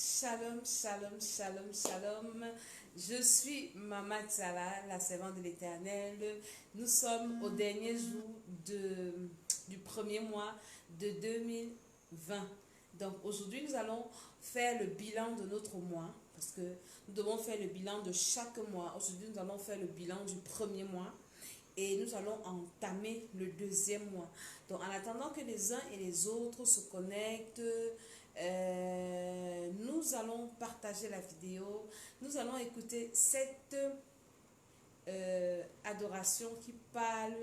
Shalom, shalom, shalom, shalom. Je suis Mama Tsala, la servante de l'Éternel. Nous sommes au dernier jour du premier mois de 2020. Donc aujourd'hui, nous allons faire le bilan de notre mois parce que nous devons faire le bilan de chaque mois. Aujourd'hui, nous allons faire le bilan du premier mois et nous allons entamer le deuxième mois. Donc en attendant que les uns et les autres se connectent, nous allons partager la vidéo, nous allons écouter cette adoration qui parle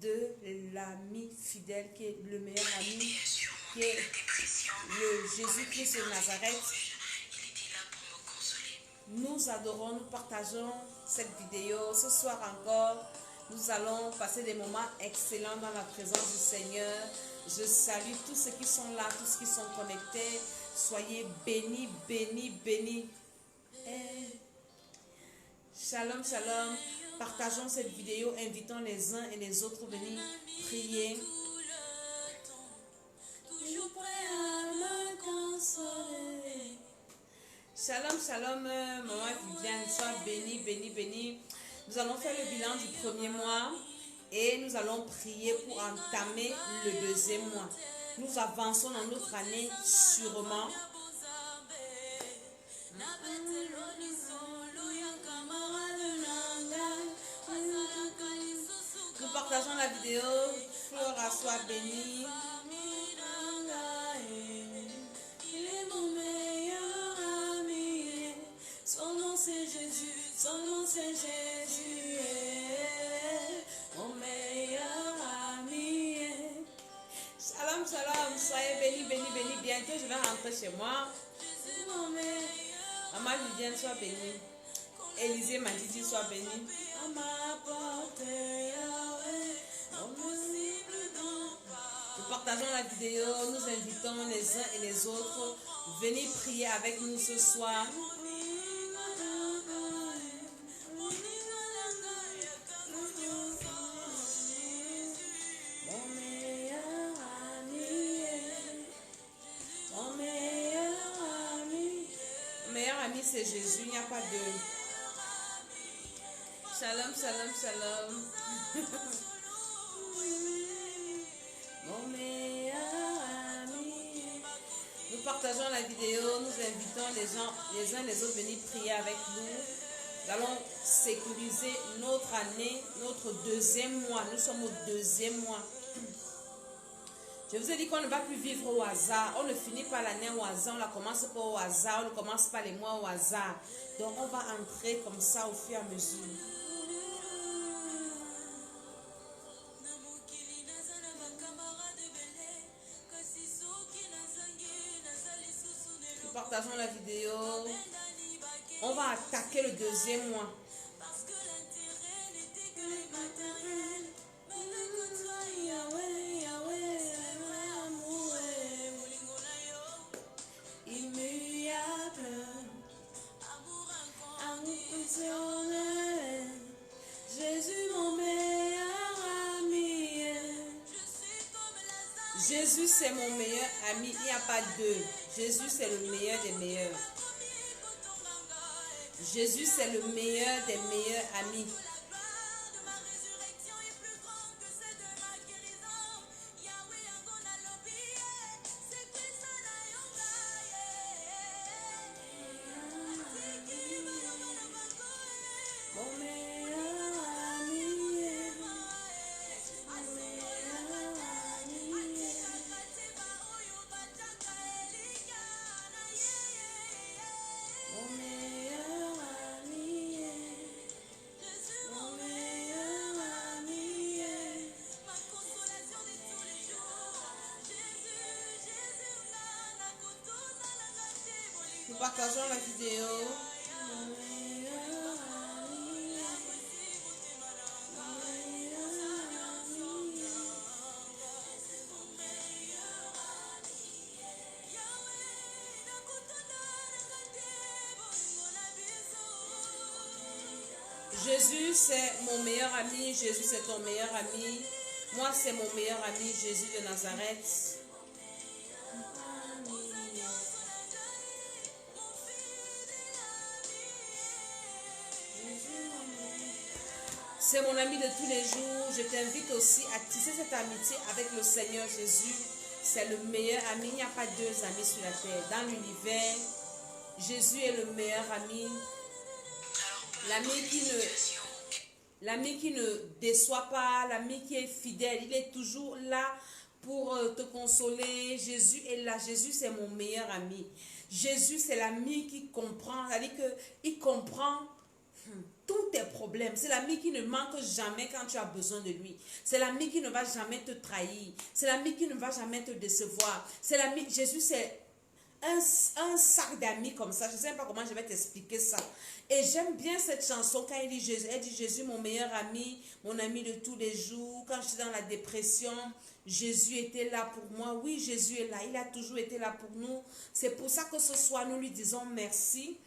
de l'ami fidèle, qui est le meilleur ami, qui est le Jésus-Christ de Nazareth. Nous adorons, nous partageons cette vidéo. Ce soir encore, nous allons passer des moments excellents dans la présence du Seigneur. Je salue tous ceux qui sont là, tous ceux qui sont connectés. Soyez bénis, bénis, bénis. Shalom, shalom. Partageons cette vidéo, invitons les uns et les autres à venir prier. Shalom, shalom, maman Viviane, sois bénie, bénie, bénie. Nous allons faire le bilan du premier mois et nous allons prier pour entamer le deuxième mois. Nous avançons dans notre année sûrement. Nous partageons la vidéo. Flora, sois bénie. Son nom c'est Jésus, son nom c'est Jésus, mon meilleur ami. Shalom, shalom, soyez bénis, bénis, bénis. Bientôt je vais rentrer chez moi. Maman Viviane, sois bénie. Élisée Madidi, sois bénie. Nous partageons la vidéo, nous invitons les uns et les autres. Venez prier avec nous ce soir. C'est Jésus, il n'y a pas de... Shalom, shalom, shalom. Mon meilleur ami. Nous partageons la vidéo, nous invitons les uns les autres à venir prier avec nous. Nous allons sécuriser notre année, notre deuxième mois. Nous sommes au deuxième mois. Je vous ai dit qu'on ne va plus vivre au hasard. On ne finit pas l'année au hasard, on ne la commence pas au hasard, on ne commence pas les mois au hasard. Donc on va entrer comme ça au fur et à mesure. Nous partageons la vidéo. On va attaquer le deuxième mois. Jésus mon meilleur ami. Jésus c'est mon meilleur ami. Il n'y a pas deux. Jésus c'est le meilleur des meilleurs. Jésus c'est le meilleur des meilleurs amis. Nous partageons la vidéo. Jésus c'est mon meilleur ami, Jésus c'est ton meilleur ami. Moi c'est mon meilleur ami, Jésus de Nazareth. C'est mon ami de tous les jours. Je t'invite aussi à tisser cette amitié avec le Seigneur Jésus. C'est le meilleur ami. Il n'y a pas deux amis sur la terre. Dans l'univers, Jésus est le meilleur ami. L'ami qui ne déçoit pas, l'ami qui est fidèle. Il est toujours là pour te consoler. Jésus est là. Jésus, c'est mon meilleur ami. Jésus, c'est l'ami qui comprend. C'est-à-dire qu'il comprend tous tes problèmes. C'est l'ami qui ne manque jamais quand tu as besoin de lui. C'est l'ami qui ne va jamais te trahir. C'est l'ami qui ne va jamais te décevoir. C'est l'ami. Jésus, c'est un sac d'amis comme ça. Je ne sais pas comment je vais t'expliquer ça. Et j'aime bien cette chanson quand il dit Jésus. Elle dit Jésus, mon meilleur ami, mon ami de tous les jours. Quand je suis dans la dépression, Jésus était là pour moi. Oui, Jésus est là. Il a toujours été là pour nous. C'est pour ça que ce soir, nous lui disons merci.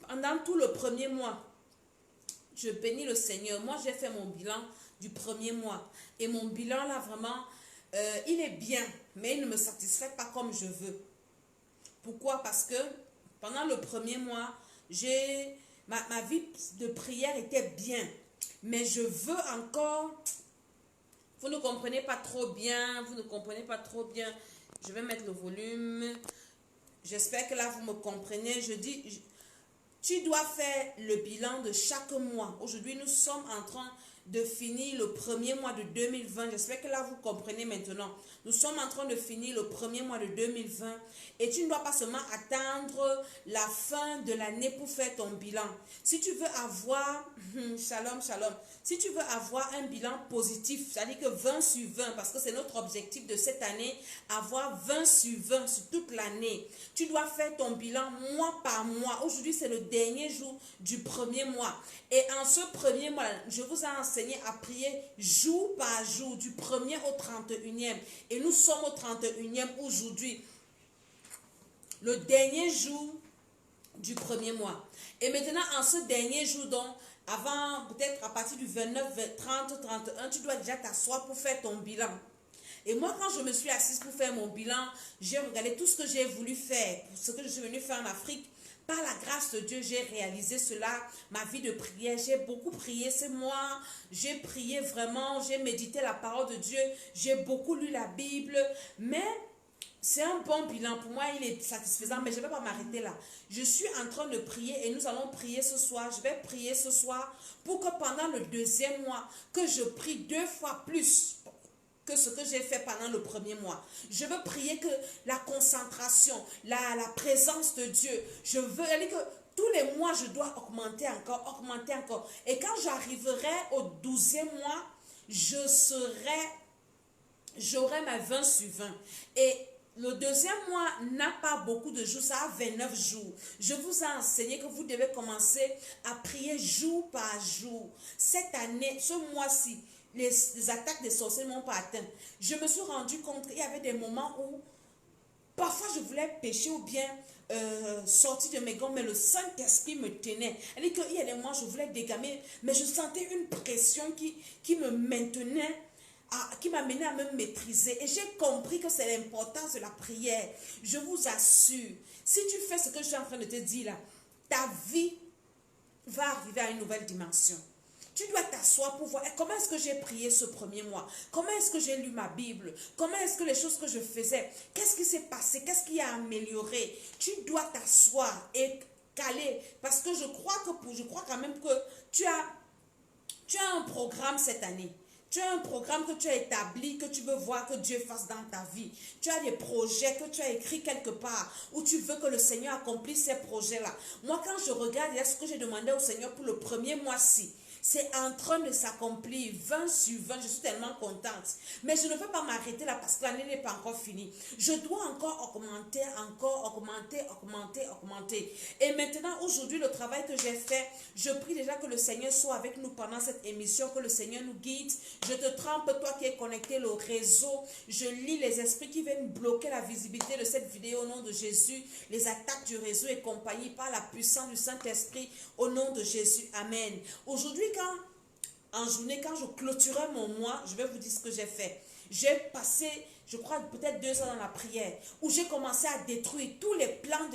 Pendant tout le premier mois, je bénis le Seigneur. Moi, j'ai fait mon bilan du premier mois. Et mon bilan, là, vraiment, il est bien. Mais il ne me satisfait pas comme je veux. Pourquoi? Parce que pendant le premier mois, ma vie de prière était bien. Mais je veux encore... Vous ne comprenez pas trop bien. Vous ne comprenez pas trop bien. Je vais mettre le volume. J'espère que là, vous me comprenez. Je dis... Tu dois faire le bilan de chaque mois. Aujourd'hui, nous sommes en train de finir le premier mois de 2020. J'espère que là, vous comprenez maintenant. Nous sommes en train de finir le premier mois de 2020. Et tu ne dois pas seulement attendre la fin de l'année pour faire ton bilan. Si tu veux avoir, shalom, shalom, si tu veux avoir un bilan positif, c'est-à-dire que 20 sur 20, parce que c'est notre objectif de cette année, avoir 20 sur 20 sur toute l'année. Tu dois faire ton bilan mois par mois. Aujourd'hui, c'est le dernier jour du premier mois. Et en ce premier mois, je vous ai enseigné à prier jour par jour, du 1er au 31e. Et nous sommes au 31e aujourd'hui, le dernier jour du premier mois. Et maintenant, en ce dernier jour, donc, avant, peut-être à partir du 29, 30, 31, tu dois déjà t'asseoir pour faire ton bilan. Et moi, quand je me suis assise pour faire mon bilan, j'ai regardé tout ce que j'ai voulu faire, ce que je suis venue faire en Afrique. Par la grâce de Dieu, j'ai réalisé cela, ma vie de prière. J'ai beaucoup prié ce mois, j'ai prié vraiment, j'ai médité la parole de Dieu, j'ai beaucoup lu la Bible, mais c'est un bon bilan. Pour moi, il est satisfaisant, mais je ne vais pas m'arrêter là. Je suis en train de prier et nous allons prier ce soir. Je vais prier ce soir pour que pendant le deuxième mois, que je prie 2 fois plus que ce que j'ai fait pendant le premier mois. Je veux prier que la concentration, la présence de Dieu, je veux dire que tous les mois, je dois augmenter encore, augmenter encore. Et quand j'arriverai au 12e mois, j'aurai ma 20 sur 20. Et le deuxième mois n'a pas beaucoup de jours, ça a 29 jours. Je vous ai enseigné que vous devez commencer à prier jour par jour. Cette année, ce mois-ci, les attaques des sorciers ne m'ont pas atteint. Je me suis rendu compte qu'il y avait des moments où parfois je voulais pécher ou bien sortir de mes gonds, mais le Saint-Esprit me tenait. Il y a des moments où je voulais dégamer, mais je sentais une pression qui me maintenait, qui m'a mené à me maîtriser. Et j'ai compris que c'est l'importance de la prière. Je vous assure, si tu fais ce que je suis en train de te dire là, ta vie va arriver à une nouvelle dimension. Tu dois t'asseoir pour voir comment est-ce que j'ai prié ce premier mois. Comment est-ce que j'ai lu ma Bible. Comment est-ce que les choses que je faisais. Qu'est-ce qui s'est passé. Qu'est-ce qui a amélioré. Tu dois t'asseoir et caler. Parce que je crois quand même que tu as un programme cette année. Tu as un programme que tu as établi, que tu veux voir que Dieu fasse dans ta vie. Tu as des projets que tu as écrits quelque part, où tu veux que le Seigneur accomplisse ces projets-là. Moi, quand je regarde, il y a ce que j'ai demandé au Seigneur pour le premier mois-ci. C'est en train de s'accomplir, 20 sur 20, je suis tellement contente. Mais je ne veux pas m'arrêter là parce que l'année n'est pas encore finie. Je dois encore augmenter, augmenter. Et maintenant, aujourd'hui, le travail que j'ai fait, je prie déjà que le Seigneur soit avec nous pendant cette émission, que le Seigneur nous guide. Je te trempe, toi qui es connecté le réseau. Je lis les esprits qui viennent bloquer la visibilité de cette vidéo au nom de Jésus. Les attaques du réseau et compagnie par la puissance du Saint-Esprit au nom de Jésus. Amen. Aujourd'hui, en journée, quand je clôturais mon mois, je vais vous dire ce que j'ai fait. J'ai passé, je crois, peut-être 2 heures dans la prière, où j'ai commencé à détruire tous les plans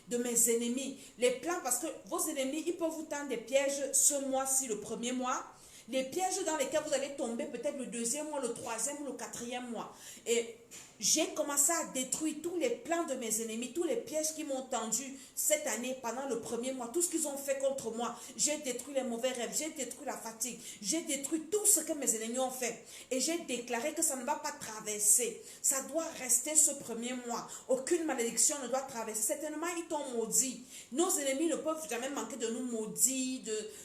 de mes ennemis. Les plans, parce que vos ennemis, ils peuvent vous tendre des pièges ce mois-ci, le premier mois. Les pièges dans lesquels vous allez tomber peut-être le deuxième mois, le troisième ou le quatrième mois. Et j'ai commencé à détruire tous les plans de mes ennemis, tous les pièges qui m'ont tendu cette année pendant le premier mois, tout ce qu'ils ont fait contre moi. J'ai détruit les mauvais rêves, j'ai détruit la fatigue, j'ai détruit tout ce que mes ennemis ont fait. Et j'ai déclaré que ça ne va pas traverser. Ça doit rester ce premier mois. Aucune malédiction ne doit traverser. Certainement, ils t'ont maudit. Nos ennemis ne peuvent jamais manquer de nous maudire,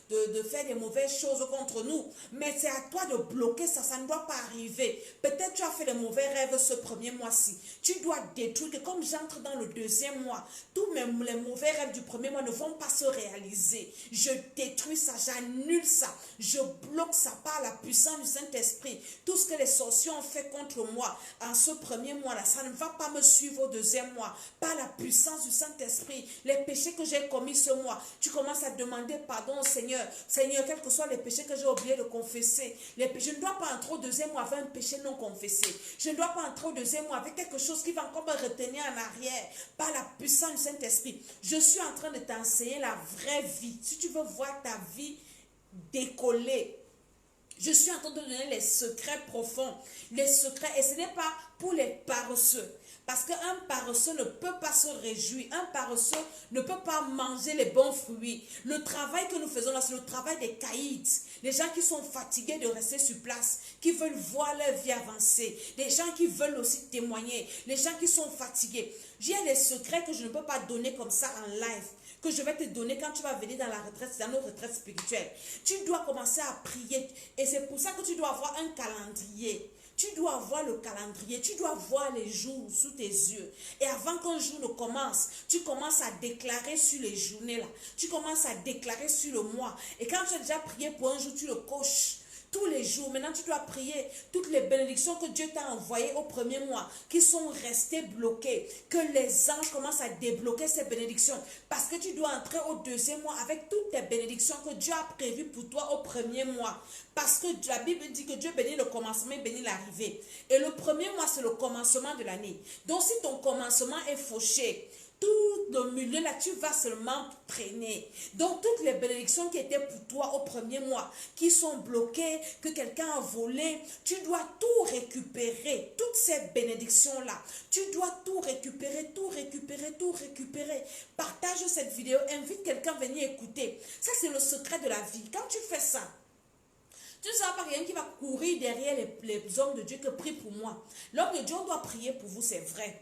de faire des mauvaises choses contre nous. Mais c'est à toi de bloquer ça, ça ne doit pas arriver. Peut-être tu as fait des mauvais rêves ce premier mois-ci. Tu dois détruire que comme j'entre dans le deuxième mois, tous les mauvais rêves du premier mois ne vont pas se réaliser. Je détruis ça, j'annule ça, je bloque ça par la puissance du Saint-Esprit. Tout ce que les sorciers ont fait contre moi en ce premier mois-là, ça ne va pas me suivre au deuxième mois. Par la puissance du Saint-Esprit, les péchés que j'ai commis ce mois, tu commences à demander pardon au Seigneur. Seigneur, quels que soient les péchés que j'ai oublié de confesser, je ne dois pas entrer au deuxième mois avec un péché non confessé. Je ne dois pas entrer au deuxième mois avec quelque chose qui va encore me retenir en arrière. Par la puissance du Saint-Esprit, je suis en train de t'enseigner la vraie vie. Si tu veux voir ta vie décoller, je suis en train de donner les secrets profonds. Les secrets, et ce n'est pas pour les paresseux. Parce qu'un paresseux ne peut pas se réjouir. Un paresseux ne peut pas manger les bons fruits. Le travail que nous faisons là, c'est le travail des caïds. Les gens qui sont fatigués de rester sur place, qui veulent voir leur vie avancer. Les gens qui veulent aussi témoigner. Les gens qui sont fatigués. J'ai des secrets que je ne peux pas donner comme ça en live, que je vais te donner quand tu vas venir dans la retraite, dans nos retraites spirituelles. Tu dois commencer à prier. Et c'est pour ça que tu dois avoir un calendrier. Tu dois voir le calendrier, tu dois voir les jours sous tes yeux. Et avant qu'un jour ne commence, tu commences à déclarer sur les journées là. Tu commences à déclarer sur le mois. Et quand tu as déjà prié pour un jour, tu le coches. Tous les jours, maintenant tu dois prier toutes les bénédictions que Dieu t'a envoyées au premier mois, qui sont restées bloquées, que les anges commencent à débloquer ces bénédictions, parce que tu dois entrer au deuxième mois avec toutes tes bénédictions que Dieu a prévues pour toi au premier mois, parce que la Bible dit que Dieu bénit le commencement et bénit l'arrivée, et le premier mois c'est le commencement de l'année. Donc si ton commencement est fauché, tout le milieu là, tu vas seulement traîner. Donc, toutes les bénédictions qui étaient pour toi au premier mois, qui sont bloquées, que quelqu'un a volé, tu dois tout récupérer. Toutes ces bénédictions-là, tu dois tout récupérer, tout récupérer, tout récupérer. Partage cette vidéo, invite quelqu'un à venir écouter. Ça, c'est le secret de la vie. Quand tu fais ça, tu ne seras pas quelqu'un qui va courir derrière les hommes de Dieu que prie pour moi. L'homme de Dieu, on doit prier pour vous, c'est vrai.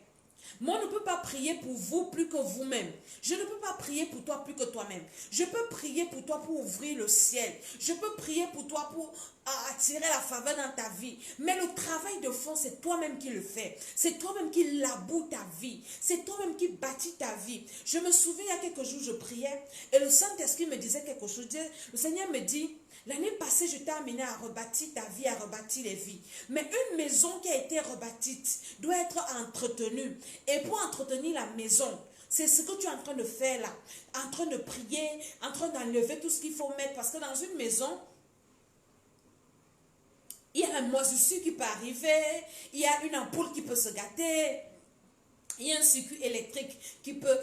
Moi, je ne peux pas prier pour vous plus que vous-même. Je ne peux pas prier pour toi plus que toi-même. Je peux prier pour toi pour ouvrir le ciel. Je peux prier pour toi pour attirer la faveur dans ta vie. Mais le travail de fond, c'est toi-même qui le fais. C'est toi-même qui laboure ta vie. C'est toi-même qui bâtit ta vie. Je me souviens, il y a quelques jours, je priais et le Saint-Esprit me disait quelque chose. Le Seigneur me dit, l'année passée, je t'ai amené à rebâtir ta vie, à rebâtir les vies. Mais une maison qui a été rebâtie doit être entretenue. Et pour entretenir la maison, c'est ce que tu es en train de faire là. En train de prier, en train d'enlever tout ce qu'il faut mettre. Parce que dans une maison, il y a un moisissure qui peut arriver, il y a une ampoule qui peut se gâter. Il y a un circuit électrique qui peut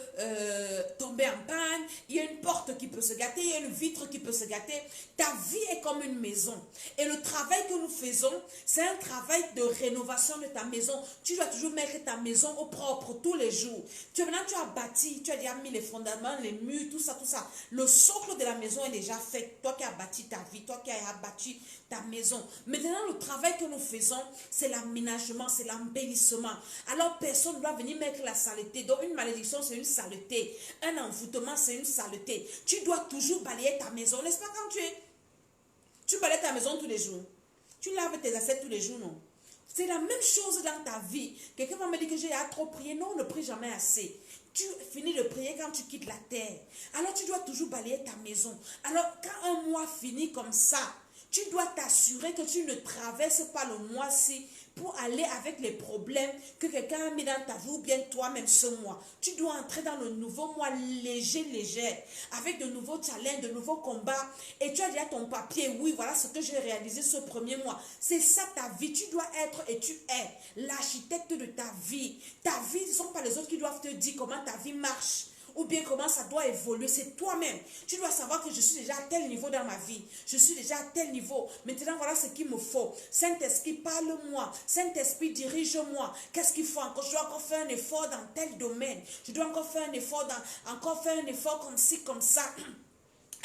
tomber en panne. Il y a une porte qui peut se gâter. Il y a une vitre qui peut se gâter. Ta vie est comme une maison. Et le travail que nous faisons, c'est un travail de rénovation de ta maison. Tu dois toujours mettre ta maison au propre tous les jours. Maintenant, tu as bâti, tu as déjà mis les fondements, les murs, tout ça, tout ça. Le socle de la maison est déjà fait. Toi qui as bâti ta vie, toi qui as bâti ta maison. Maintenant, le travail que nous faisons, c'est l'aménagement, c'est l'embellissement. Alors, personne ne doit venir mettre la saleté. Donc, une malédiction, c'est une saleté. Un envoûtement, c'est une saleté. Tu dois toujours balayer ta maison. N'est-ce pas quand tu balayes ta maison tous les jours? Tu laves tes assiettes tous les jours, non? C'est la même chose dans ta vie. Quelqu'un va me dire que j'ai trop prié. Non, ne prie jamais assez. Tu finis de prier quand tu quittes la terre. Alors, tu dois toujours balayer ta maison. Alors, quand un mois finit comme ça, tu dois t'assurer que tu ne traverses pas le mois-ci pour aller avec les problèmes que quelqu'un a mis dans ta vie ou bien toi-même ce mois. Tu dois entrer dans le nouveau mois léger, avec de nouveaux challenges, de nouveaux combats. Et tu as déjà ton papier. Oui, voilà ce que j'ai réalisé ce premier mois. C'est ça ta vie. Tu dois être et tu es l'architecte de ta vie. Ta vie, ce ne sont pas les autres qui doivent te dire comment ta vie marche. ou bien comment ça doit évoluer. C'est toi-même. Tu dois savoir que je suis déjà à tel niveau dans ma vie. Je suis déjà à tel niveau. Maintenant, voilà ce qu'il me faut. Saint-Esprit, parle-moi. Saint-Esprit, dirige-moi. Qu'est-ce qu'il faut encore? Je dois encore faire un effort dans tel domaine. Je dois encore faire un effort comme ci, comme ça.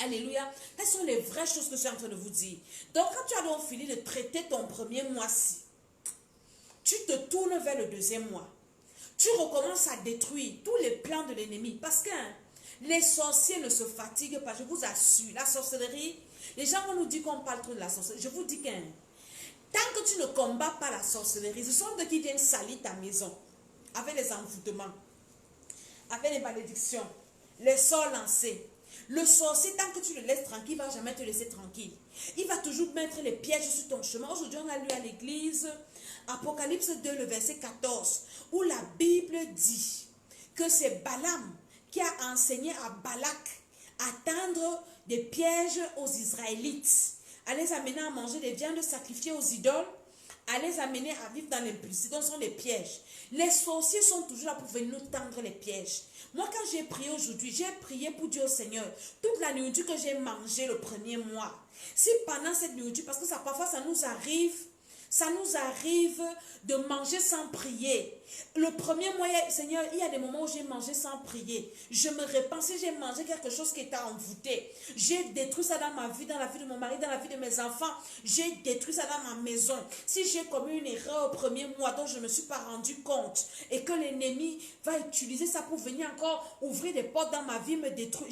Alléluia. Quelles sont les vraies choses que je suis en train de vous dire? Donc, quand tu as donc fini de traiter ton premier mois-ci, tu te tournes vers le deuxième mois. Tu recommences à détruire tous les plans de l'ennemi. Parce que les sorciers ne se fatiguent pas, je vous assure. La sorcellerie, les gens vont nous dire qu'on parle trop de la sorcellerie. Je vous dis que tant que tu ne combats pas la sorcellerie, ce sont eux qui viennent salir ta maison. Avec les envoûtements, avec les malédictions, les sorts lancés. Le sorcier, tant que tu le laisses tranquille, il ne va jamais te laisser tranquille. Il va toujours mettre les pièges sur ton chemin. Aujourd'hui, on a lu à l'église Apocalypse 2, le verset 14, où la Bible dit que c'est Balaam qui a enseigné à Balak à tendre des pièges aux Israélites, à les amener à manger des viandes sacrifiées aux idoles, à les amener à vivre dans l'impudicité. Ce sont des pièges. Les sorciers sont toujours là pour venir nous tendre les pièges. Moi, quand j'ai prié aujourd'hui, j'ai prié pour dire au Seigneur, toute la nourriture que j'ai mangée le premier mois, si pendant cette nourriture, parce que ça, parfois ça nous arrive de manger sans prier. Le premier mois, Seigneur, il y a des moments où j'ai mangé sans prier. Je me répands si j'ai mangé quelque chose qui était envoûté. J'ai détruit ça dans ma vie, dans la vie de mon mari, dans la vie de mes enfants. J'ai détruit ça dans ma maison. Si j'ai commis une erreur au premier mois dont je ne me suis pas rendu compte et que l'ennemi va utiliser ça pour venir encore ouvrir des portes dans ma vie, me détruire,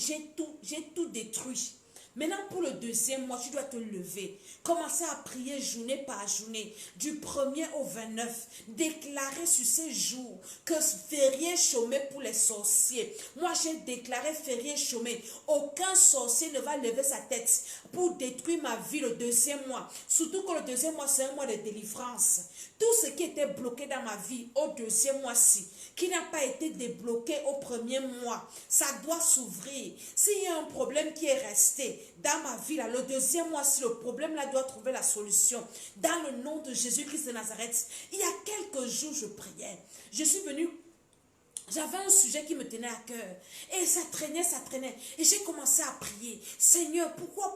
j'ai tout détruit. Maintenant, pour le deuxième mois, tu dois te lever. Commencer à prier journée par journée, du 1er au 29. Déclarer sur ces jours que férié chômé pour les sorciers. Moi, j'ai déclaré férié chômé. Aucun sorcier ne va lever sa tête pour détruire ma vie le deuxième mois. Surtout que le deuxième mois, c'est un mois de délivrance. Tout ce qui était bloqué dans ma vie au deuxième mois-ci, qui n'a pas été débloqué au premier mois, ça doit s'ouvrir. S'il y a un problème qui est resté dans ma vie, là, le deuxième mois, si le problème là doit trouver la solution, dans le nom de Jésus-Christ de Nazareth. Il y a quelques jours, je priais. Je suis venue, j'avais un sujet qui me tenait à cœur. Et ça traînait. Et j'ai commencé à prier. Seigneur, pourquoi?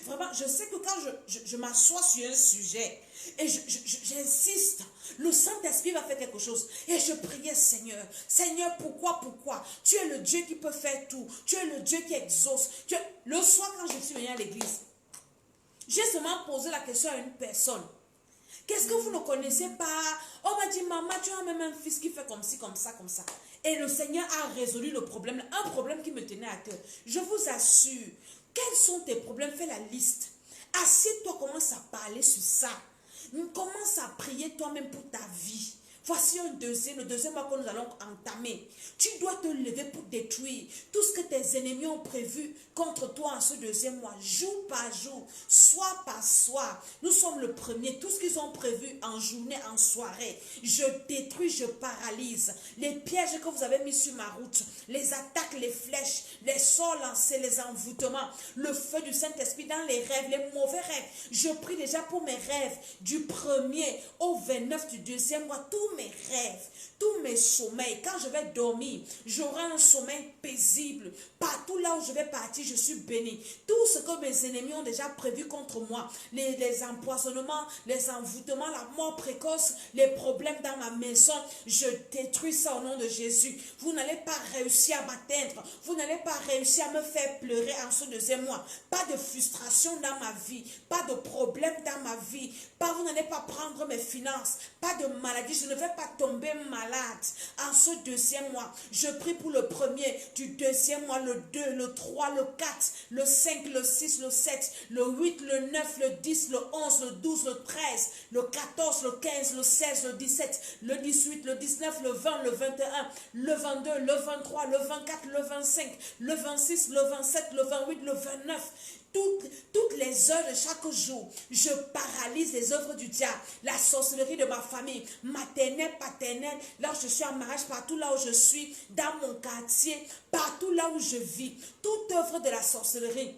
Vraiment, je sais que quand je m'assois sur un sujet et j'insiste, le Saint-Esprit va faire quelque chose. Et je priais, Seigneur, pourquoi? Tu es le Dieu qui peut faire tout. Tu es le Dieu qui exauce. Le soir, quand je suis venue à l'église, j'ai seulement posé la question à une personne. Qu'est-ce que vous ne connaissez pas? On m'a dit, maman, tu as même un fils qui fait comme ci, comme ça. Et le Seigneur a résolu le problème, un problème qui me tenait à cœur. Je vous assure, quels sont tes problèmes? Fais la liste. Assieds-toi, commence à parler sur ça. Commence à prier toi-même pour ta vie. Voici le deuxième mois que nous allons entamer. Tu dois te lever pour détruire tout ce que tes ennemis ont prévu contre toi en ce deuxième mois, jour par jour, soir par soir. Nous sommes le premier. Tout ce qu'ils ont prévu en journée, en soirée, je détruis, je paralyse. Les pièges que vous avez mis sur ma route, les attaques, les flèches, les sorts lancés, les envoûtements, le feu du Saint-Esprit dans les rêves, les mauvais rêves. Je prie déjà pour mes rêves du 1er au 29 du deuxième mois. Tous mes rêves, tous mes sommeils, quand je vais dormir, j'aurai un sommeil paisible. Partout là où je vais partir, je suis béni. Tout ce que mes ennemis ont déjà prévu contre moi, les empoisonnements, les envoûtements, la mort précoce, les problèmes dans ma maison, je détruis ça au nom de Jésus. Vous n'allez pas réussir à m'atteindre. Vous n'allez pas réussir à me faire pleurer en ce deuxième mois. Pas de frustration dans ma vie, pas de problème dans ma vie. Vous n'allez pas prendre mes finances, pas de maladie. Je ne vais pas tomber malade en ce deuxième mois. Je prie pour le 1er du deuxième mois, le 2, le 3, le 4, le 5, le 6, le 7, le 8, le 9, le 10, le 11, le 12, le 13, le 14, le 15, le 16, le 17, le 18, le 19, le 20, le 21, le 22, le 23, le 24, le 25, le 26, le 27, le 28, le 29. Toutes les heures de chaque jour, je paralyse les œuvres du diable, la sorcellerie de ma famille, maternelle, paternelle, là où je suis en mariage, partout là où je suis, dans mon quartier, partout là où je vis, toute œuvre de la sorcellerie.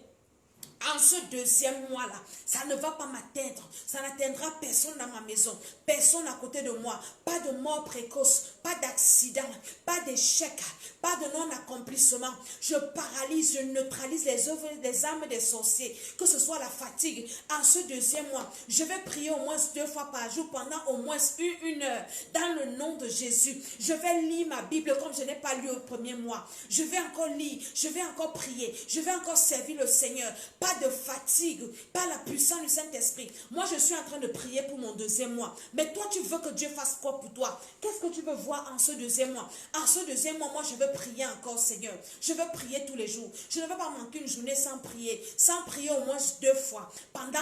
En ce deuxième mois-là, ça ne va pas m'atteindre. Ça n'atteindra personne dans ma maison, personne à côté de moi. Pas de mort précoce, pas d'accident, pas d'échec, pas de non-accomplissement. Je paralyse, je neutralise les œuvres, les âmes des sorciers, que ce soit la fatigue. En ce deuxième mois, je vais prier au moins 2 fois par jour pendant au moins une heure. Dans le nom de Jésus, je vais lire ma Bible comme je n'ai pas lu au premier mois. Je vais encore lire, je vais encore prier, je vais encore servir le Seigneur. Pas de fatigue, pas la puissance du Saint-Esprit. Moi, je suis en train de prier pour mon deuxième mois. Mais toi, tu veux que Dieu fasse quoi pour toi? Qu'est-ce que tu veux voir en ce deuxième mois? En ce deuxième mois, moi, je veux prier encore, Seigneur. Je veux prier tous les jours. Je ne veux pas manquer une journée sans prier au moins 2 fois. Pendant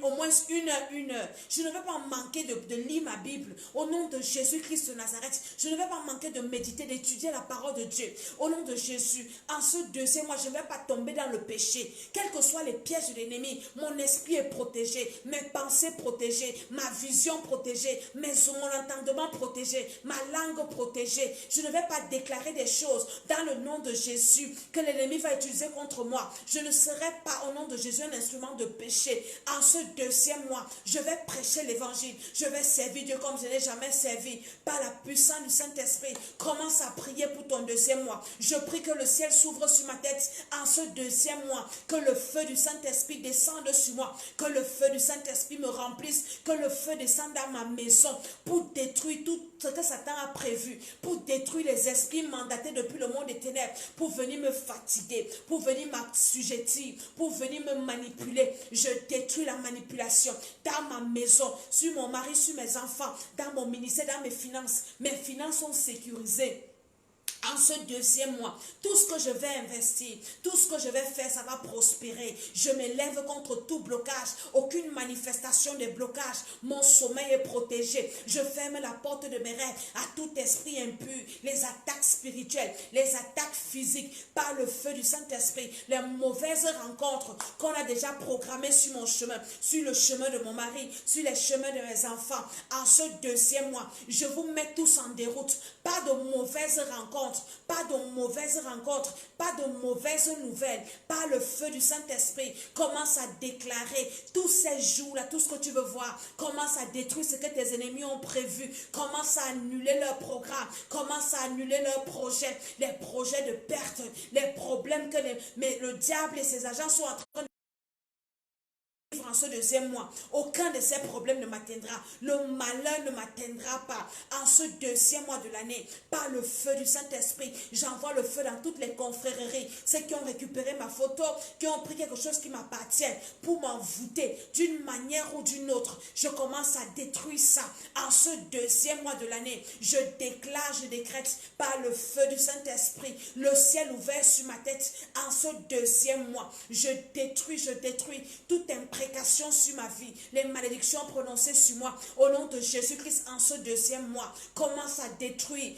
au moins une heure. Je ne veux pas manquer de lire ma Bible. Au nom de Jésus-Christ de Nazareth, je ne vais pas manquer de méditer, d'étudier la parole de Dieu. Au nom de Jésus, en ce deuxième mois, je ne vais pas tomber dans le péché. Quel que soit les pièges de l'ennemi, mon esprit est protégé, mes pensées protégées, ma vision protégée, mon entendement protégé, ma langue protégée. Je ne vais pas déclarer des choses dans le nom de Jésus que l'ennemi va utiliser contre moi. Je ne serai pas au nom de Jésus un instrument de péché. En ce deuxième mois, je vais prêcher l'évangile. Je vais servir Dieu comme je n'ai jamais servi. Par la puissance du Saint-Esprit, commence à prier pour ton deuxième mois. Je prie que le ciel s'ouvre sur ma tête en ce deuxième mois, que le feu du Saint-Esprit descende sur moi, que le feu du Saint-Esprit me remplisse, que le feu descende dans ma maison pour détruire tout ce que Satan a prévu, pour détruire les esprits mandatés depuis le monde des ténèbres, pour venir me fatiguer, pour venir m'assujettir, pour venir me manipuler. Je détruis la manipulation dans ma maison, sur mon mari, sur mes enfants, dans mon ministère, dans mes finances. Mes finances sont sécurisées. En ce deuxième mois, tout ce que je vais investir, tout ce que je vais faire, ça va prospérer. Je m'élève contre tout blocage, aucune manifestation de blocage. Mon sommeil est protégé. Je ferme la porte de mes rêves à tout esprit impur, les attaques spirituelles, les attaques physiques, par le feu du Saint-Esprit, les mauvaises rencontres qu'on a déjà programmées sur mon chemin, sur le chemin de mon mari, sur les chemins de mes enfants. En ce deuxième mois, je vous mets tous en déroute. Pas de mauvaises rencontres, pas de mauvaises rencontres, pas de mauvaises nouvelles. Par le feu du Saint-Esprit, commence à déclarer tous ces jours-là, tout ce que tu veux voir. Commence à détruire ce que tes ennemis ont prévu. Commence à annuler leurs programmes. Commence à annuler leurs projets, les projets de perte, les problèmes que le diable et ses agents sont en train de en ce deuxième mois. Aucun de ces problèmes ne m'atteindra. Le malheur ne m'atteindra pas. En ce deuxième mois de l'année, par le feu du Saint-Esprit, j'envoie le feu dans toutes les confréries. Ceux qui ont récupéré ma photo, qui ont pris quelque chose qui m'appartient pour m'envoûter d'une manière ou d'une autre. Je commence à détruire ça. En ce deuxième mois de l'année, je déclare, je décrète par le feu du Saint-Esprit, le ciel ouvert sur ma tête. En ce deuxième mois, je détruis toute imprécation sur ma vie, les malédictions prononcées sur moi, au nom de Jésus-Christ. En ce deuxième mois, commence à détruire.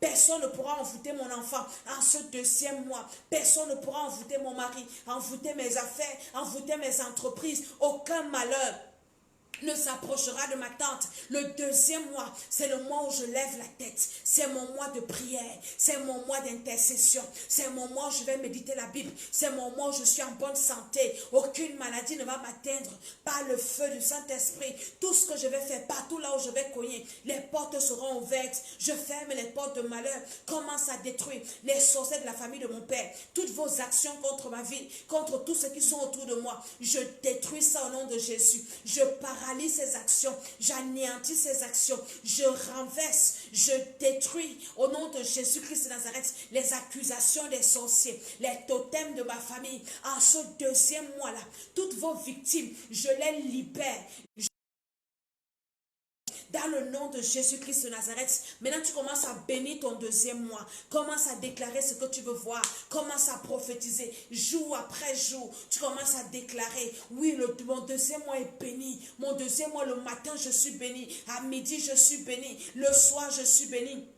Personne ne pourra envoûter mon enfant. En ce deuxième mois, personne ne pourra envoûter mon mari, envoûter mes affaires, envoûter mes entreprises. Aucun malheur ne s'approchera de ma tente. Le deuxième mois, c'est le mois où je lève la tête. C'est mon mois de prière. C'est mon mois d'intercession. C'est mon mois où je vais méditer la Bible. C'est mon mois où je suis en bonne santé. Aucune maladie ne va m'atteindre. Par le feu du Saint-Esprit, tout ce que je vais faire, partout là où je vais cogner, les portes seront ouvertes. Je ferme les portes de malheur. Commence à détruire les sorciers de la famille de mon père. Toutes vos actions contre ma vie, contre tous ceux qui sont autour de moi. Je détruis ça au nom de Jésus. Je paralyse ces actions, j'anéantis ces actions, je renverse, je détruis au nom de Jésus-Christ de Nazareth les accusations des sorciers, les totems de ma famille. En ce deuxième mois-là, toutes vos victimes, je les libère. Dans le nom de Jésus-Christ de Nazareth, maintenant tu commences à bénir ton deuxième mois. Commence à déclarer ce que tu veux voir. Commence à prophétiser jour après jour. Tu commences à déclarer, oui, mon deuxième mois est béni. Mon deuxième mois, le matin, je suis béni. À midi, je suis béni. Le soir, je suis béni.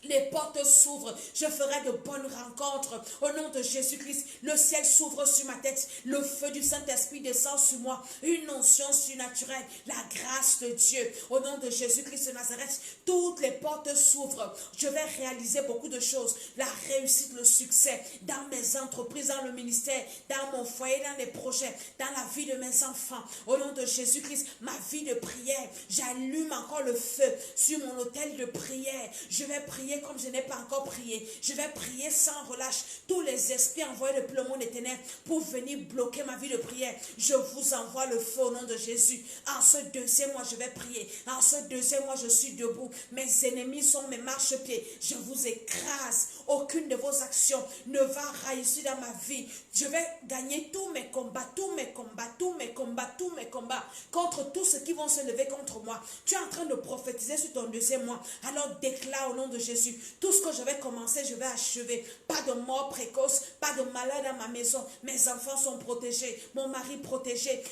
Les portes s'ouvrent, je ferai de bonnes rencontres. Au nom de Jésus-Christ, le ciel s'ouvre sur ma tête. Le feu du Saint-Esprit descend sur moi. Une onction surnaturelle, la grâce de Dieu. Au nom de Jésus-Christ de Nazareth, toutes les portes s'ouvrent. Je vais réaliser beaucoup de choses. La réussite, le succès dans mes entreprises, dans le ministère, dans mon foyer, dans les projets, dans la vie de mes enfants. Au nom de Jésus-Christ, ma vie de prière, j'allume encore le feu sur mon autel de prière. Je vais prier comme je n'ai pas encore prié. Je vais prier sans relâche. Tous les esprits envoyés depuis le monde des ténèbres pour venir bloquer ma vie de prière, je vous envoie le feu au nom de Jésus. En ce deuxième mois, je vais prier. En ce deuxième mois, je suis debout. Mes ennemis sont mes marchepieds. Je vous écrase. Aucune de vos actions ne va réussir dans ma vie. Je vais gagner tous mes combats, tous mes combats, tous mes combats, tous mes combats contre tous ceux qui vont se lever contre moi. Tu es en train de prophétiser sur ton deuxième mois. Alors déclare au nom de Jésus, tout ce que je vais commencer, je vais achever. Pas de mort précoce, pas de malade dans ma maison. Mes enfants sont protégés, mon mari protégé,